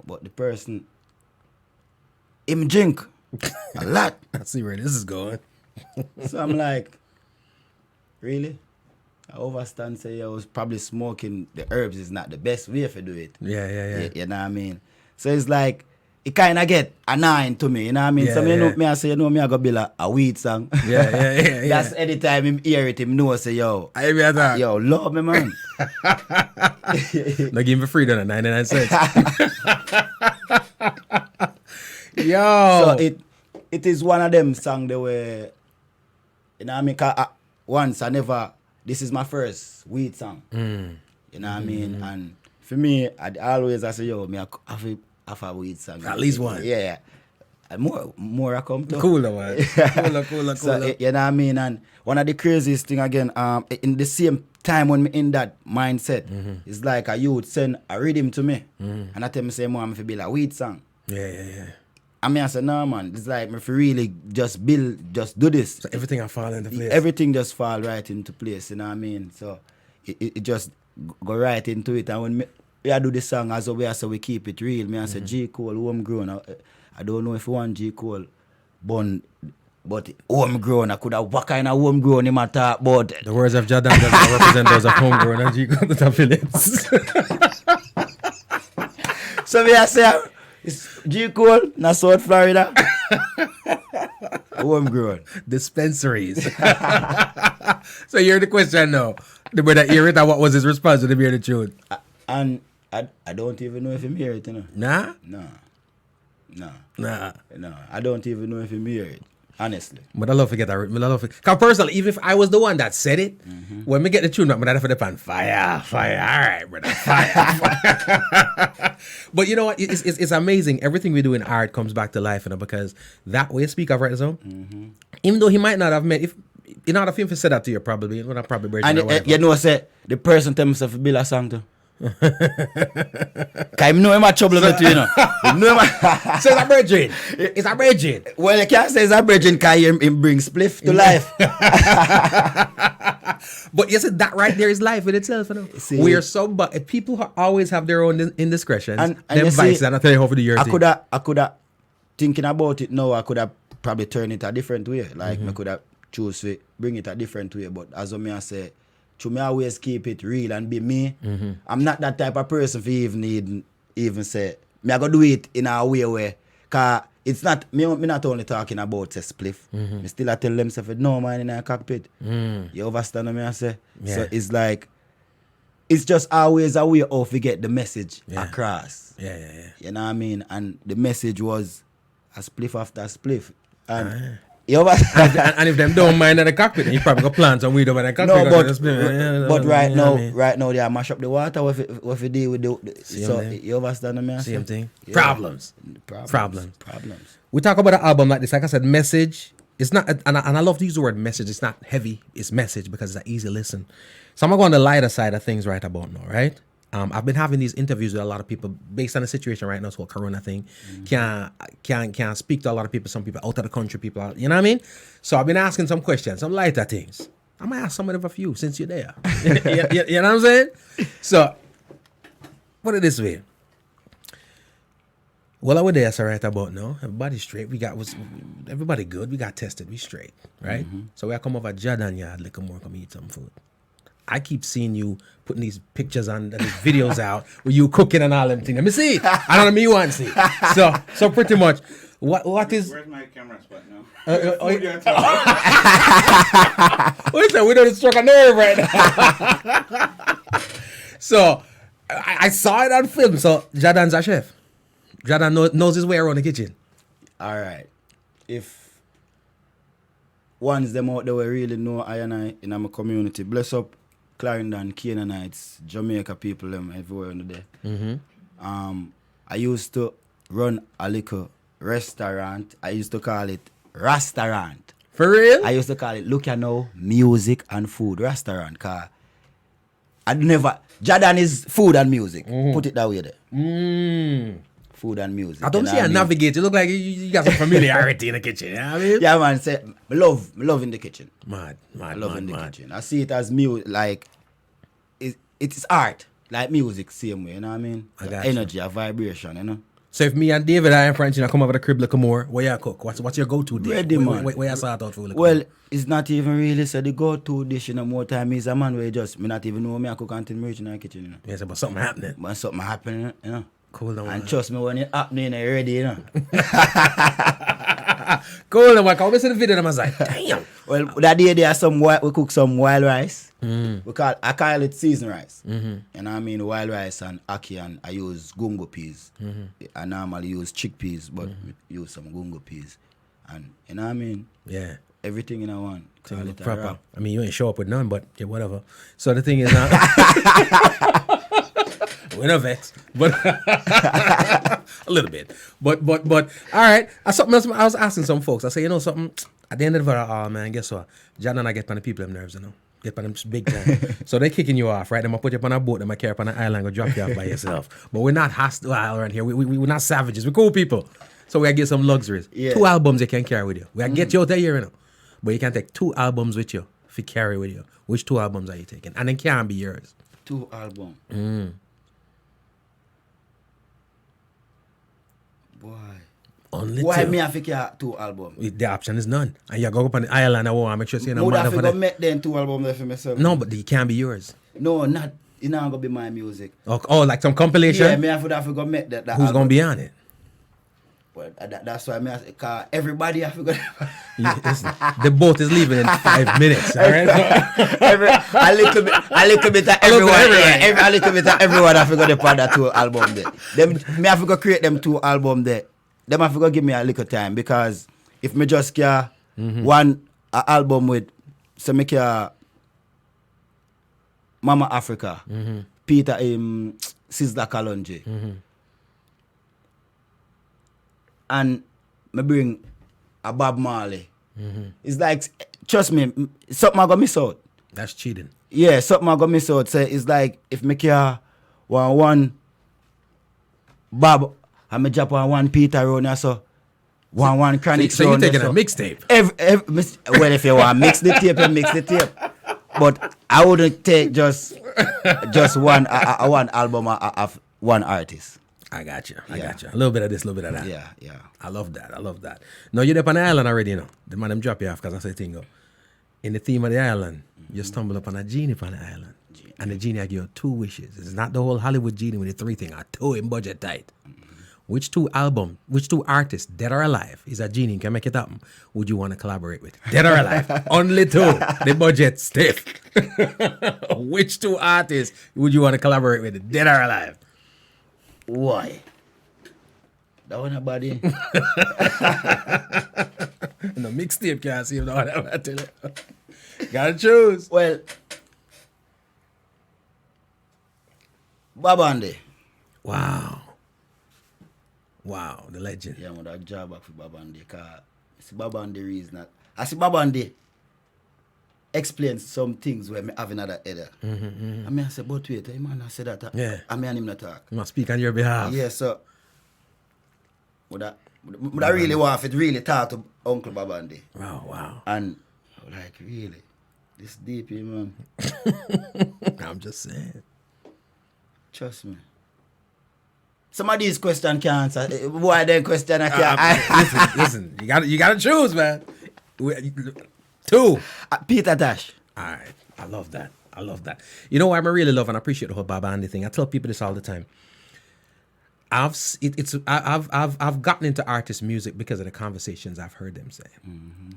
But the person, him drink a lot. I see where this is going. So I'm like, really? I overstand say I was probably smoking the herbs is not the best way to do it. Yeah. You know what I mean? So it's like, it kind of get annoying to me, you know what I mean? Yeah, so me I say, me I go build a weed song. Yeah. That's anytime him hear it, him know say, yo, I hear that. yo, love me, man. They give me free at 99 cents. Yo. So it is one of them songs that were, you know what I mean? 'Cause once I never, this is my first weed song. You know what I mean? And for me, I say, yo, me have a weed song. At least one. Yeah. And more I come to. Cooler one. Cooler. So, you know what I mean? And one of the craziest thing again, in the same time when me in that mindset, it's like a youth send a rhythm to me. And I tell me, say, I'm to build a weed song. Yeah. I mean, I said, no, man, it's like me for really just do this. So everything I fall into place. Everything just fall right into place, you know what I mean? So it just go right into it. And when I do the song as we we keep it real, me I say G Cole, homegrown. I don't know if you want G Cole born, but homegrown. I could have what kind of homegrown him at talk about. The words of Jahdon does not represent those of homegrown and G Cole affiliates. So me I say it's G Cole, not South Florida. Homegrown. Dispensaries. So hear the question now. The brother hear it and what was his response to the hear the tune? And I don't even know if him hear it, you know. Nah? No, I don't even know if him hear it, honestly. But I love to get that. Because personally, even if I was the one that said it, when we get the tune up, I'm for the pan, fire. All right, brother, fire. But you know what? It's amazing. Everything we do in art comes back to life, you know, because that way, speak of right zone. Even though he might not have met, if in order for him to say that to you, probably, when I probably and you know, say the person tell himself to build a song too. Cause him know him a trouble with you know. So it's a bridging. It's a bridging. Well, you can't say it's a bridging cause him bring spliff to life. But you said that right there is life in itself. You know? We are so, but people always have their own indiscretions. And them vices, and I tell you over the years. I coulda thinking about it now. I coulda probably turn it a different way. Like I coulda choose to bring it a different way. But as I say, to me always keep it real and be me. I'm not that type of person for even say me I go do it in a way where, cause it's not me not only talking about a spliff. Me still I tell them say no man in a cockpit. You understand what I say? Yeah. So it's like it's just always a way of we get the message across. Yeah. You know what I mean? And the message was a spliff after a spliff. And you understand? and if them don't mind in the cockpit, then you probably go plant some weed over in the cockpit. But right now they mash up the water. What if deal with so thing. you understand me? Same thing. Yeah. Problems. Problems. We talk about an album like this. Like I said, message. It's not, and I love to use the word message. It's not heavy. It's message because it's an easy listen. So I'm gonna go on the lighter side of things right about now, right? I've been having these interviews with a lot of people based on the situation right now. It's called Corona thing. Can't speak to a lot of people. Some people out of the country, people out, you know what I mean? So I've been asking some questions, some lighter things. I'm gonna ask some of a few since you're there. you know what I'm saying? So put it this way. Well, I would there, right about now. Everybody straight. Everybody good. We got tested. We straight, right? So we come over Jahdon yard, little more, come eat some food. I keep seeing you putting these pictures on these videos out where you cooking and all them things. Let me see. I don't know me want to see. So pretty much, what is? Where's my camera spot now? What is that? We don't struck a nerve right now. So I saw it on film. So Jahdon's a chef. Jahdon knows his way around the kitchen. All right. If ones them out there will really know I and I in my community, bless up Clarendon, Canaanites, Jamaica people, them everywhere under there. I used to run a little restaurant. I used to call it restaurant. For real? I used to call it, look at now, music and food restaurant. Cause Jahdon is food and music. Put it that way there. Food and music. I don't see a navigate. You look like you got some familiarity in the kitchen. You know what I mean? Yeah, man. Say, love in the kitchen. Mad. Kitchen. I see it as music, like it's art, like music, same way. You know what I mean? I got energy, a vibration. You know. So if me and David are in French, come over the crib, look more. Where you cook? What's your go-to dish? Ready, man. Where you sort out food? Well, it's not even really so the go-to dish. You know, more time is a man where just me not even know me I cook until me reach in the kitchen. You know. Yes, but something happening. But something happening. You know. Cool down. And trust me, when it happening, you're ready. You know. Cool down. I come see the video and I was like, damn. Well, that day there we cook some wild rice. I call it seasoned rice. You know what I mean? Wild rice and ackee, and I use gungo peas. I normally use chickpeas, but use some gungo peas. And you know what I mean? Yeah. Everything in one. Call it Proper. wrap. I mean, you ain't show up with none, but yeah, whatever. So the thing is, we're not vexed, but a little bit. But all right. Something else I was asking some folks. I say, you know something? At the end of the day, man, guess what? Jahdon, I get on the people them nerves, you know. Get on them big time. So they kicking you off, right? They might put you up on a boat, they might carry up on an island, go drop you off by yourself. But we're not hostile around here. We're not savages. We're cool people. So we gotta get some luxuries. Yeah. 2 albums you can carry with you. We gotta get you out there, you know. But you can take 2 albums with you if you carry with you. Which 2 albums are you taking? And then can't be yours. 2 albums. Boy. Only Why 2. me have to carry 2 albums? The option is none. And you go up on the island, I want to make sure you know Would I have for to that. make them 2 albums there for myself? No, but they can't be yours. No, not. It's not gonna be my music. Oh, like some compilation? Yeah, me have to go make that. Who's going to be on it? Well, that's why me have cause everybody have to go. Listen, the boat is leaving in 5 minutes, all right? a little bit of everyone. A little bit of everyone have to go to that 2 album there. Me have to go create them 2 album there. Them have to go give me a little time, because if me just care one album with, so me care Mama Africa, Peter Sizzla Kalonji, and me bring a Bob Marley. It's like, trust me, something I gonna miss out. That's cheating. Yeah, something I gonna miss out. So it's like if me care one Bob and me drop on one Peter Ronia, so one Chronic. So you're taking a mixtape? Well, if you want mix the tape, you mix the tape. But I wouldn't take just one album of one artist. I got you. A little bit of this, a little bit of that. Yeah. I love that. No, you're up on the island already, you know. The man them drop you off because I say thing go. In the theme of the island, you stumble upon a genie on the island. And the genie I give you 2 wishes. It's not the whole Hollywood genie with the 3 thing. I 2 in budget tight. Which 2 artists, dead or alive, is a genie can make it happen, would you want to collaborate with? Dead or alive? Only 2. The budget stiff. Which 2 artists would you want to collaborate with? Dead or alive? Why? That one a body. No mixtape can't see him now. I tell you. Gotta choose. Well, Babandi. Wow, the legend. Yeah, I'm that job back for Babandi. Because it's Babandi reason. I see Babandi explains some things where me have another header. I mean, I say, but wait, I man, I say that. Yeah. I mean, him not talk. You must speak on your behalf. Yeah, so. Would I really want to really talk to Uncle Babandi? Wow. And, like, really? This deep, man. I'm just saying. Trust me. Some of these questions can't answer. Why then question I can't? Listen. You gotta choose, man. Two. Peter Dash. All right. I love that. You know what I really love and appreciate the whole Baba Andy thing. I tell people this all the time. I've gotten into artist music because of the conversations I've heard them say. Mm-hmm.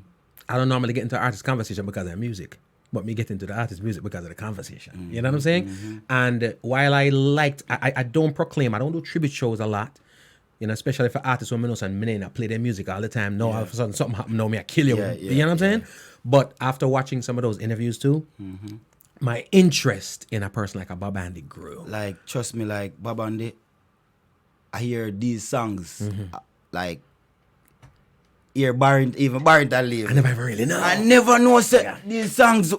I don't normally get into artist conversation because of their music, but me get into the artist music because of the conversation. Mm-hmm. You know what I'm saying? Mm-hmm. And while I don't proclaim, I don't do tribute shows a lot. You know, especially for artists who know and I play their music all the time. No, all of a sudden something happened, no, me I kill you. You know what I'm saying? But after watching some of those interviews too, my interest in a person like a Bob Andy grew. Like, trust me, like Bob Andy, I hear these songs, like, hear even Barrington Levy. I never really know. I never know these songs,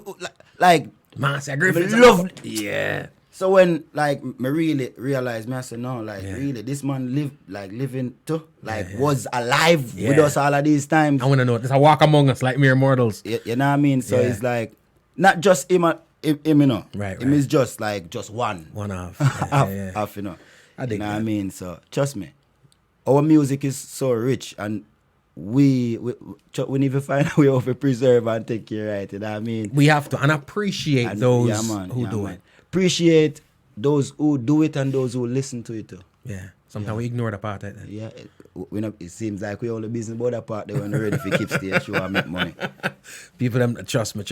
like, Master Griffith. Love. Yeah. So when, like, me really realized, I said, no, like, really, this man living too, like, was alive with us all of these times. I want to know, there's a walk among us like mere mortals. You know what I mean? So it's like, not just him, you know. Right. Him is just one. One off. Half, you know. I dig you know that. what I mean? So, trust me, our music is so rich and we need to find a way to preserve and take care of it, you know what I mean? We have to, and appreciate those who do it. Appreciate those who do it and those who listen to it too. Yeah. Sometimes we ignore the part like that. Yeah. It seems like we only business about that part when we're ready for keep stage show and make money. People them trust me.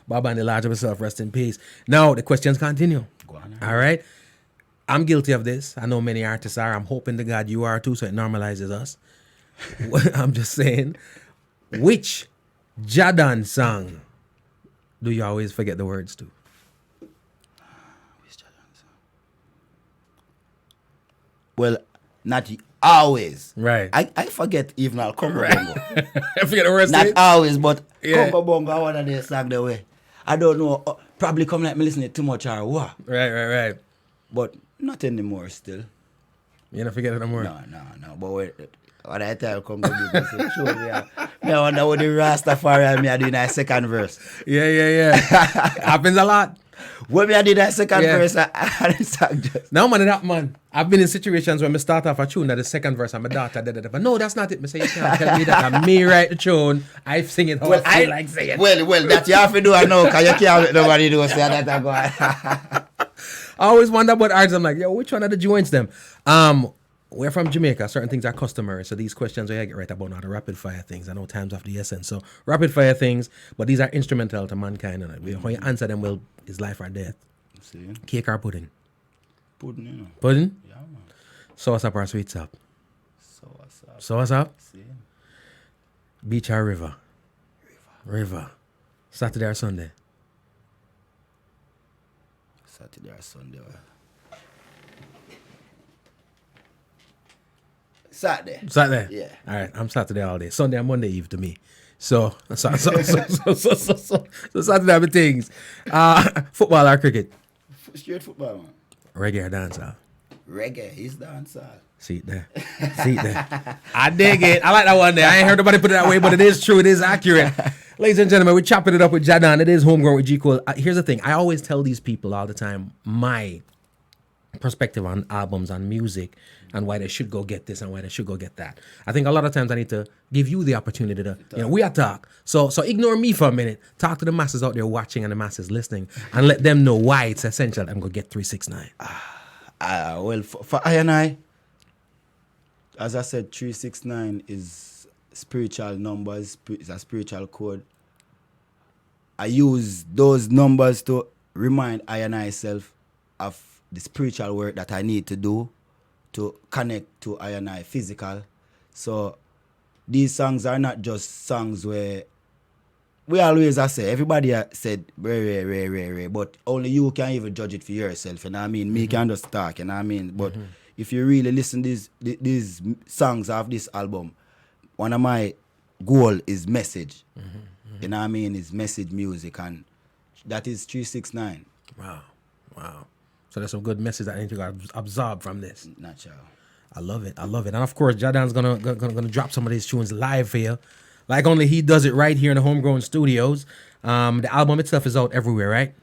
Baba and the large of himself, rest in peace. Now the questions continue. Go on. All right. I'm guilty of this. I know many artists are. I'm hoping to God you are too, so it normalizes us. I'm just saying, which Jahdon song do you always forget the words to? Which Jahdon song? Well, not always. Right. I forget even I'll come I forget the words. Not always, but Yeah. Compa Bongo, I want to do song the way. I don't know. Probably come like me listening too much or what. Right. But not anymore still. You don't forget it no more. No. But when I tell come to do this, show me. I wonder what the Rastafari me I do in that second verse. Yeah. Happens a lot. When me I did that second verse, I song just. No, man. I've been in situations where I start off a tune that the second verse and my daughter did. But no, that's not it. I say, you can't tell me that. I'm me write the tune. I sing it how I feel like saying. Well, that you have to do I know, because you can't let nobody do say that I go. I always wonder about artists. I'm like, yo, which one of the joints them? We're from Jamaica. Certain things are customary. So these questions I get right about now, the rapid fire things. I know time's of the essence. So rapid fire things, but these are instrumental to mankind. And how you answer them will is life or death. See? Cake or pudding? Pudding, you know. Pudding? Yeah, man. Sauce up or sweet up? Sauce. Sauce up? See? Beach or river? River. Saturday or Sunday? Saturday or Sunday. Saturday. Yeah. All right. I'm Saturday all day. Sunday and Monday Eve to me. So Saturday have things. Football or cricket? Straight football, man. Reggae or dancehall? Reggae is dancehall. See it there. I dig it. I like that one there. I ain't heard nobody put it that way, but it is true. It is accurate. Ladies and gentlemen, we're chopping it up with Jahdon. It is Homegrown with G Cole. Here's the thing. I always tell these people all the time my perspective on albums, on music, and why they should go get this and why they should go get that. I think a lot of times I need to give you the opportunity to, we are talk. So ignore me for a minute. Talk to the masses out there watching and the masses listening and let them know why it's essential that I'm going to get 369. Well, for I and I, as I said, 369 is spiritual numbers. It's a spiritual code. I use those numbers to remind I and I self of the spiritual work that I need to do to connect to I and I physical. So these songs are not just songs where we always say, everybody said rare, but only you can even judge it for yourself, you know what I mean? Me can just talk, you know what I mean? But if you really listen to these songs of this album, one of my goal is message. You know what I mean? Is message music, and that is 369. Wow. So there's some good message that I need to absorb from this. Natural. I love it. And of course, Jahdon's gonna drop some of these tunes live for you, like only he does it right here in the Homegrown Studios. The album itself is out everywhere, right?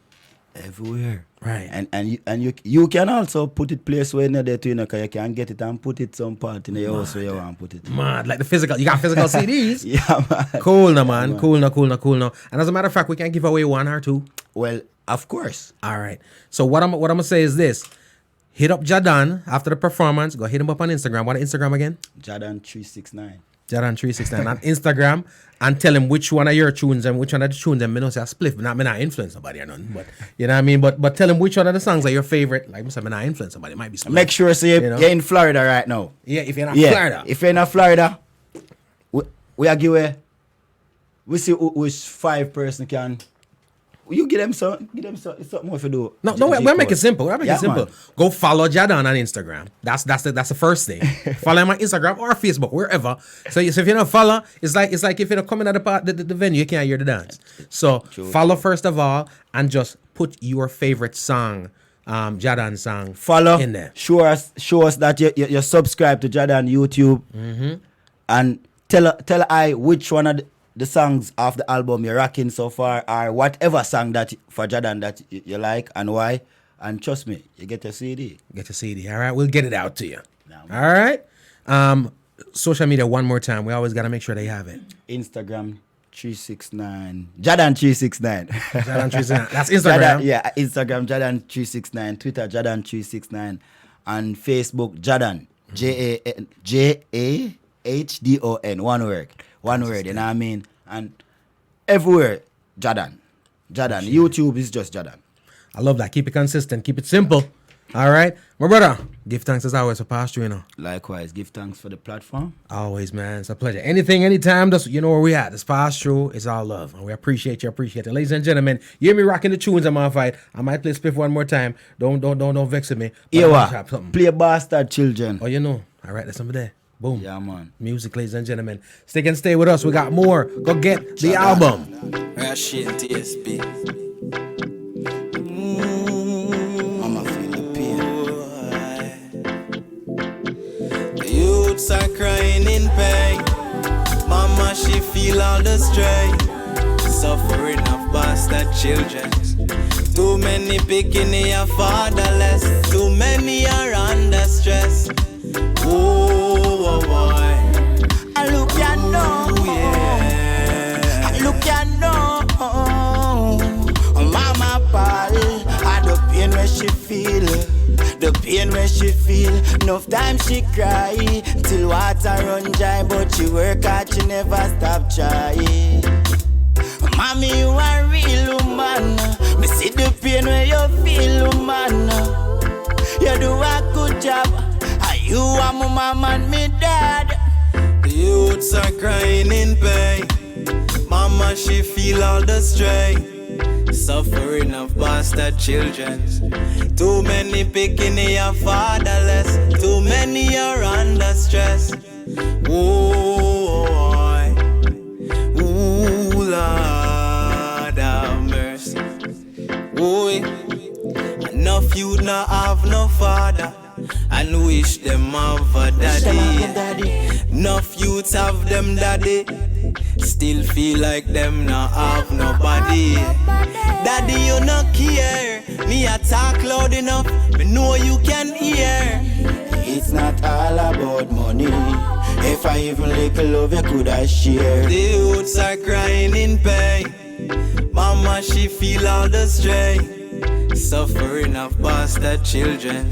Everywhere. Right. And you can also put it place where you're there too, because you can get it and put it some part in your house where you want to put it. Mad, like the physical. You got physical CDs? Yeah, man. Cool no, man. Cool no. And as a matter of fact, we can give away 1 or 2. Well, of course. All right. So what I'm gonna say is this: hit up Jahdon after the performance. Go hit him up on Instagram. What is Instagram again? Jahdon369. Jahdon369 on Instagram, and tell him which one of your tunes and which one of the tunes. And me don't say a split, but me not influence somebody or nothing. But you know what I mean. But tell him which one of the songs are your favorite. Like I said, me not influence somebody. It might be split. Make sure so you're in Florida right now. Yeah, if you're in Florida. If you're in Florida, we are give away. We see which 5 person can. You give them some. It's something more to do. No, we'll make it simple. We'll make it simple. Man. Go follow Jahdon on Instagram. That's the first thing. Follow him on Instagram or Facebook, wherever. So if you don't follow, it's like if you don't come in at the venue, you can't hear the dance. So follow first of all, and just put your favorite song, Jahdon song, follow in there. Show us that you subscribe to Jahdon YouTube, and tell I which one of the songs of the album you're rocking so far, or whatever song that for Jahdon that you like and why. And trust me, you get your CD. All right, we'll get it out to you. All right. Social media one more time. We always got to make sure they have it. Instagram 369. Jahdon369. Jahdon369. That's Instagram. Instagram Jahdon369. Twitter Jahdon369. And Facebook Jahdon. Jahdon. One word, you know what I mean? And everywhere, Jahdon. YouTube is just Jahdon. I love that. Keep it consistent. Keep it simple. All right? My brother, give thanks as always for past you know. Likewise, give thanks for the platform. Always, man. It's a pleasure. Anything, anytime, that's, you know where we at. It's past through. It's all love. And we appreciate you. Ladies and gentlemen, you hear me rocking the tunes on my fight. I might play Spiff one more time. Don't vex with me. Play Bastard Children. Oh, you know. All right, that's something there. Boom. Yeah, man. Music, ladies and gentlemen. Stay with us. We got more. Go get the album. Real shit, TSP. I'ma feel the pain. The youths are crying in pain. Mama, she feel all the strain. Suffering of bastard children. Too many picking are fatherless. Too many are under stress. Oh boy. I look ya know. Yeah. I look ya know. Mama pal, the pain where she feel. The pain where she feel. Enough time she cry till water run dry, but she work hard, she never stop trying. Mommy, you a real woman. Me see the pain where you feel, woman. You do a good job. You are my mom and me dad. The youths are crying in pain. Mama, she feel all the strain. Suffering of bastard children. Too many picking are fatherless. Too many are under stress. Oh, Lord have mercy. Oh, enough youth not have no father. And wish them have a daddy. Enough youths have them daddy. Still feel like them not have nobody. Daddy, you not care. Me a talk loud enough. Me know you can hear. It's not all about money. If I even little love you could I share. The youths are crying in pain. Mama, she feel all the strain. Suffering of bastard children.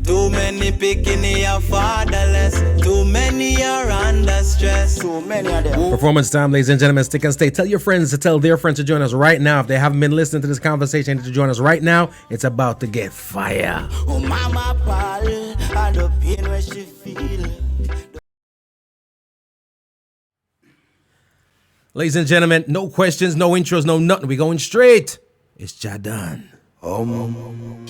Too many picking are fatherless. Too many are under stress. Too many of them. Performance time, ladies and gentlemen. Stick and stay. Tell your friends to tell their friends to join us right now. If they haven't been listening to this conversation, to join us right now. It's about to get fire. Oh, mama pal, and the pain where she feel. Ladies and gentlemen, no questions, no intros, no nothing. We going straight. It's Jahdon. Homegrown.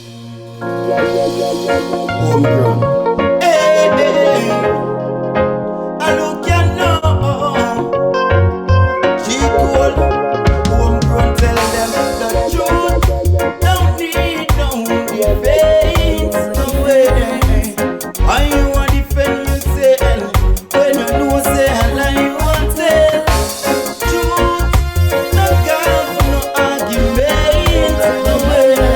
Hey, I look ya know. G Cole, homegrown, tell them the truth. Don't need no defense, no way. Why you want defend yourself when you know say I lie you want tell? Truth, no call for no argument, no way.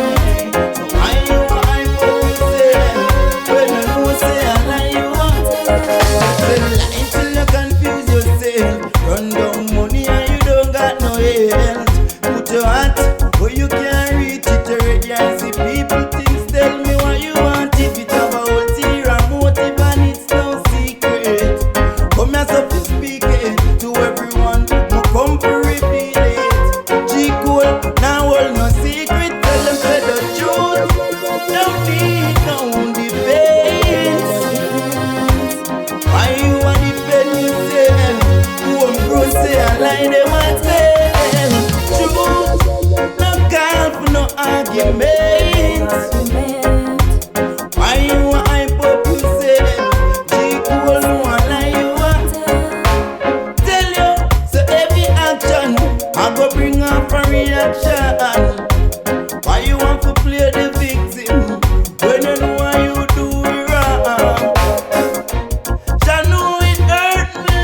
But you can't reach it already and see people things. Tell me what you want. If it have a whole tear and motive and it's no secret. Come here so to speak it to everyone. No come for reveal it. G Cole, now hold no secret. Tell them say the truth. Don't need no defense. Why you want defend yourself? Homegrown say I lie them and tell. Truth, no call for no arguments. Why you want hype up yourself? G Cole no one lie you want. Tell you, so every action I go bring up a reaction. Why you want to play the victim when you know why you do it wrong? Jah know it hurt me,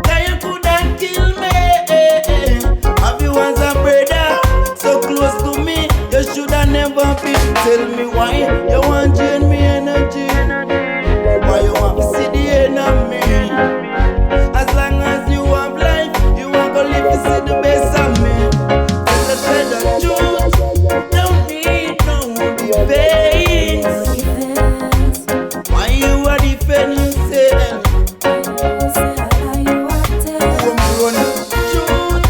that you coulda killed me. Have you as a brother so close to me? You shoulda never been. Tell me why you want drain me energy. Why you want to see the end of me? As long as you have life, you want to live to see the best of me. Tell us the truth. Don't need no defense. Why you are defend yourself? Homegrown truth.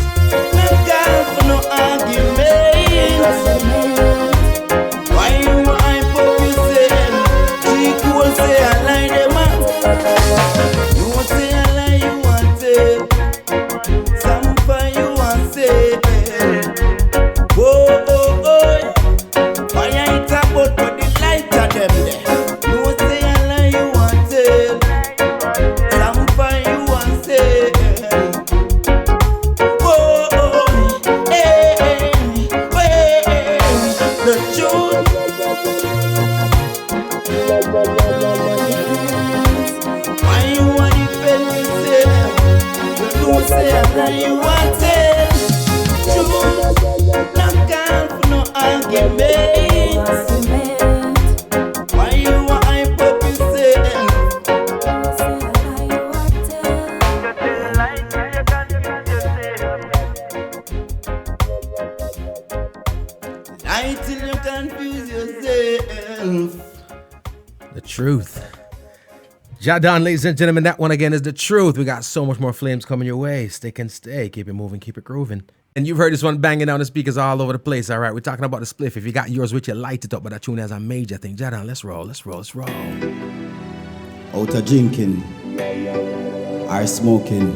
No call for no arguments. Why you are hype up yourself? G Cole say I lie them up. You won't say I lie you want it. Some for you want say. Whoa, oh, oh. Why I ain't about but the light of them there. You won't say I lie you want it. Some for you want say. Whoa, oh, hey, hey, the truth. Why you want to defend yourself? You don't say I lie you want it. Truth, no call for no arguments. Why you want hype up yourself? Lie till you confuse yourself. The truth. Jahdon, ladies and gentlemen, that one again is the truth. We got so much more flames coming your way. Stick and stay. Keep it moving, keep it grooving. And you've heard this one banging down the speakers all over the place. All right, we're talking about the spliff. If you got yours with you, light it up. But that tune has a major thing. Jahdon, let's roll, let's roll, let's roll. Out of drinking or smoking,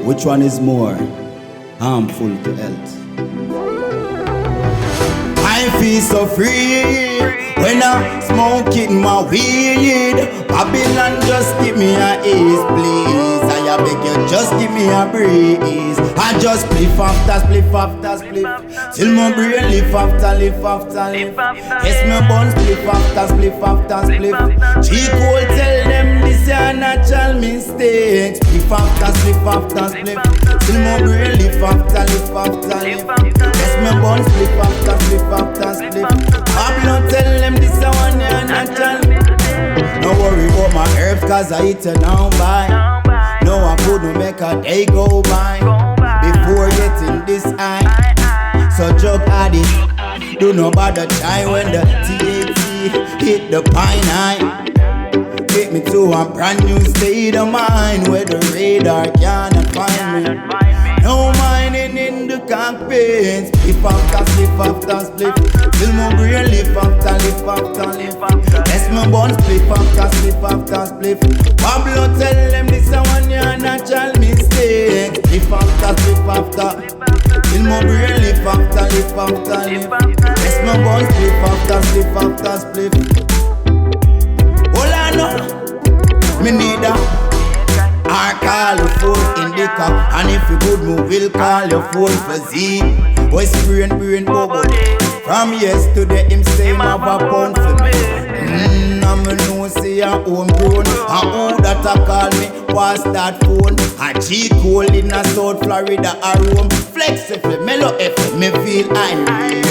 which one is more harmful to health? I feel so free when I'm smoking my weed. Babylon, just give me a ease, please. I beg you, just give me a breeze. I just spliff after spliff after spliff, till my brain lift after lift after lift. Yes, my bones spliff after spliff after spliff. G Cole tell them this is a natural mistake. Spliff after spliff after spliff, till my brain lift after lift after lift. Yes, my bones spliff after spliff after spliff. Babylon tell them this is a natural. No worry about my herbs, cause I eat it now by. No, I couldn't make a day go by before getting this high. So drug addict, do not bother try when the THC hit the pine high. Take me to a brand new state of mind where the radar cannot find me. No mining in the cockpit. Spliff after spliff after spliff, till my brain lift after lift after lift. Yes, my bones spliff after spliff after spliff. Pablo tell them this a one year natural mistake. Spliff after spliff after, till my brain lift after lift after lift. Yes, my bones spliff after spliff after spliff. All I know, me need a or call your phone indica. And if you good move, we'll call your phone for Z. Boys brain bubble. From yesterday him say him have a pound for me. I'm know say a homegrown. And who that a call me was that phone. A G Cole in a South Florida a room. Flexibly, mellow F, me feel irate.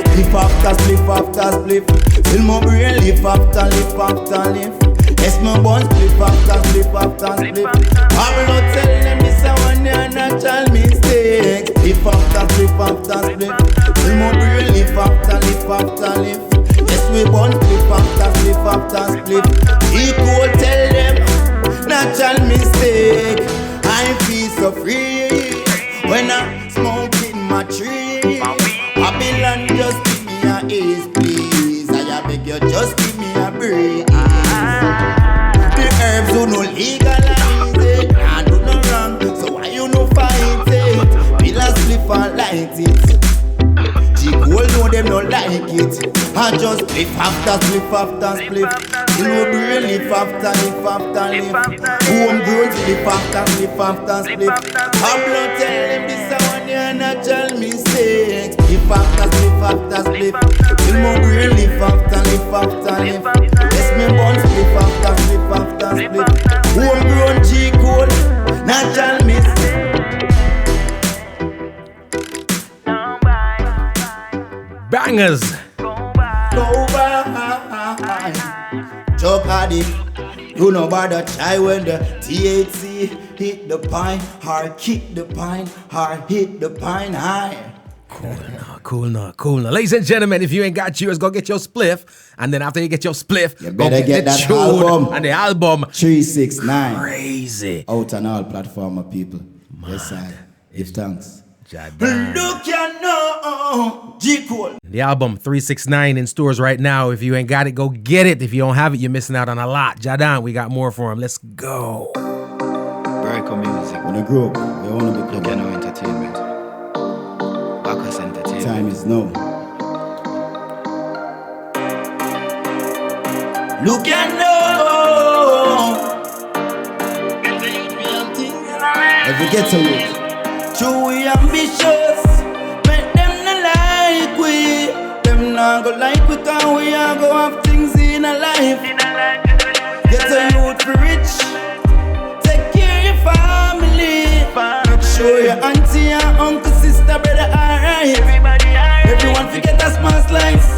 Spliff after spliff after spliff, till my brain lift after lift after lift. Yes, my bones spliff after spliff after spliff. Pablo tell them this a one year natural mistake. Spliff after after split. Till my brain lift after lift. Yes, we born split after split. G Cole tell them, natural mistake. I feel so free when I smoke in my tree. Babylon, just give me a ace, please. I beg you, just give me a breeze. The herbs who no legalize it, and do no wrong, so why you no fight it? Pillars slip and light it. G Cole know them no like it. I just split after split. You know brain lift after lift. Homegrown slip after split. I'm not telling this a one year natural mistake. Slip after split. You know brain lift after lift. Yes, me born slip after split. Homegrown G Cole, natural mistake. Bangers. Go back. Chuck addict, you know about the try when the THC hit the pine, or kick the pine, or hit the pine high. Cool now. Ladies and gentlemen, if you ain't got yours, go get your spliff. And then after you get your spliff, you better get the that tune album. And the album 369. Crazy. Out on all platforms, people. Yes, I give thanks. Jahdon. Look, you know, G Cole. The album 369 in stores right now. If you ain't got it, go get it. If you don't have it, you're missing out on a lot. Jahdon, we got more for him. Let's go. Breaker music. When I grow up, we want to be Look at no entertainment. Bacchus entertainment. Time is now. Look at now. Every ghetto youth. True, we ambitious. Make them not like we. Them not go like we, cause we are go have things in a life. Get a youth for rich. Take care of your family. Make sure your auntie, your uncle, sister, brother alright. Everyone forget a small slice.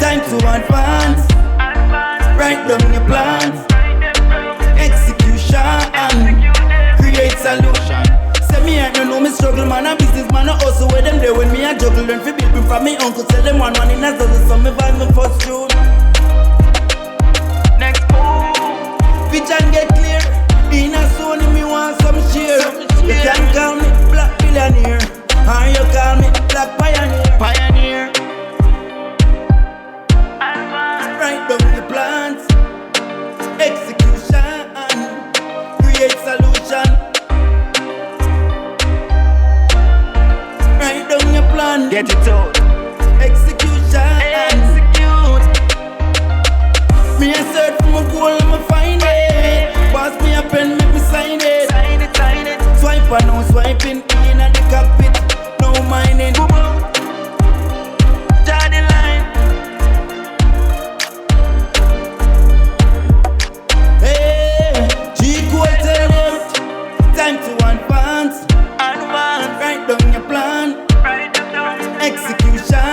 Time to advance. Write down your plans. Execution. Create solution. Say me I don't know me struggle, man. A business man, I also where them there when me I juggle. Learn fi build me from me uncle. Tell them one in a dozen, so me buy me first tune. Next move. Vision get clear. In a Sony me want some share. You can call me black billionaire, or you call me black pioneer. Write down the plans. Execution. Create solution. Write down your plan. Get it out. Execution. Execute. Me a search for my goal and me find it. Pass me a pen, make me sign it. Sign it. Swipe and no swiping in at the cockpit. No mining. Draw the line. Hey, G Cole tell them time to advance. Write down your plan. Write them down. Execution.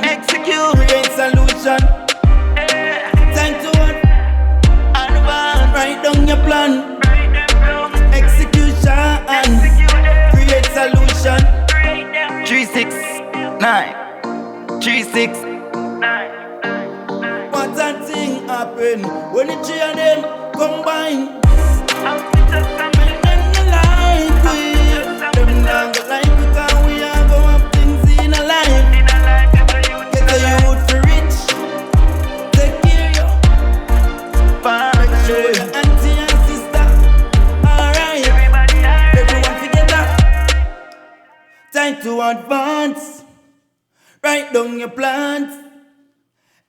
Execute. Create solution. Time to Advance. write down your plan. Write them down. Execution. Execute them. Create solution. 369. 369. What a thing happen when the three of them combine. Them no like we. Them not go like we, cause we are go have things in a life. Get a youth for rich. Take care of you. Make sure your auntie and sister alright. Everyone together. Time to advance. Write down your plans.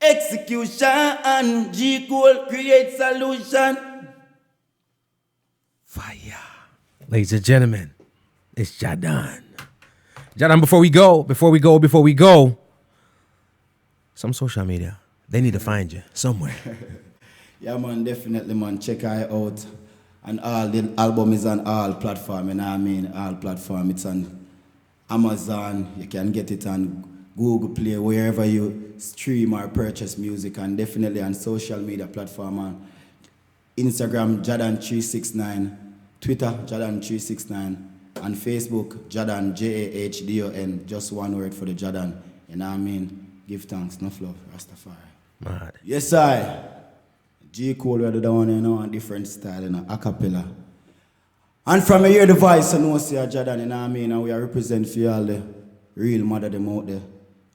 Execution. G Cole create solution. Fire. Ladies and gentlemen, it's Jahdon. Jahdon, before we go, some social media. They need to find you somewhere. Yeah, man, definitely, man. Check her out. And all the album is on all platforms, you know what I mean? All platforms. It's on Amazon. You can get it on Google Play, wherever you stream or purchase music, and definitely on social media platform. On Instagram, Jahdon369, Twitter, Jahdon369, On Facebook, Jahdon, Jahdon, just one word for the Jahdon. You know what I mean? Give thanks, enough love, Rastafari. Mad. Yes, I. G Cole, we do that one, you know, a different style, you know, a cappella. And from a hear the voice, I know, see a Jahdon, you know what I mean? And we are represent for all the real mother them out there.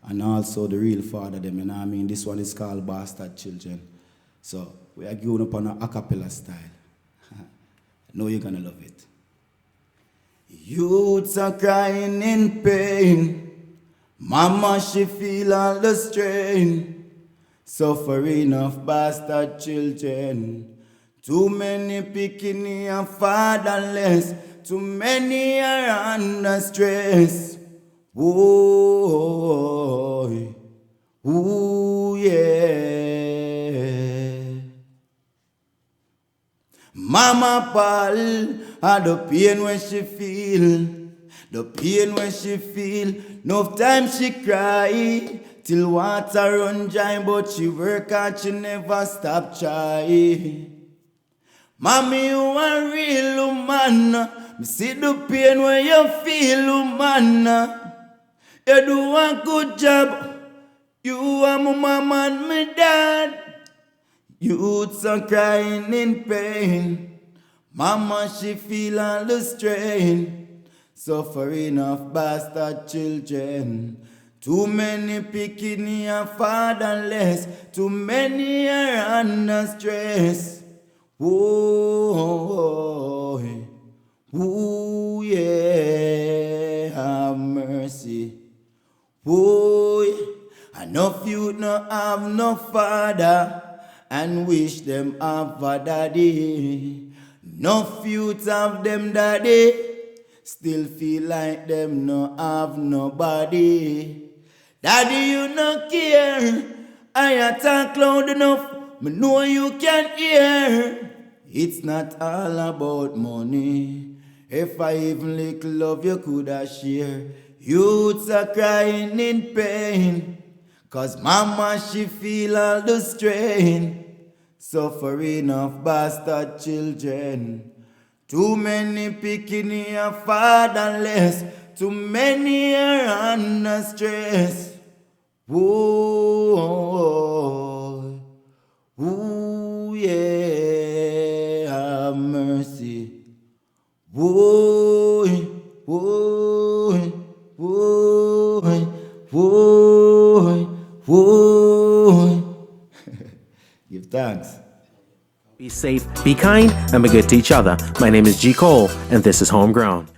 And also the real father them, you know what I mean? This one is called Bastard Children. So, we are going up on a cappella style. I know you're gonna love it. Youths are crying in pain. Mama, she feel all the strain. Suffering of bastard children. Too many picking and fatherless. Too many are under stress. Oh, ooh, yeah. Mama Paul had the pain when she feel. The pain when she feel. No time she cry. Till water run dry, but she work hard, she never stop try. Mommy, you a real woman. Me see the pain when you feel, woman. You do a good job. You are my mama and my dad. Youths are crying in pain. Mama, she feel all the strain. Suffering of bastard children. Too many picking and fatherless. Too many are under stress. Oh, ooh, yeah, have mercy. Oh, enough youth no have no father and wish them have a daddy. Enough youth have them daddy, still feel like them no have nobody. Daddy, you no care. I talk loud enough. Me know you can hear. It's not all about money. If I even little love you coulda share. Youths are crying in pain. Cause mama she feel all the strain. Suffering of bastard children. Too many picking and fatherless. Too many are under stress. Whoa, ooh, yeah, have mercy. Whoa, whoa, whoa, whoa, whoa. Give thanks. Be safe, be kind, and be good to each other. My name is G Cole, and this is Homegrown.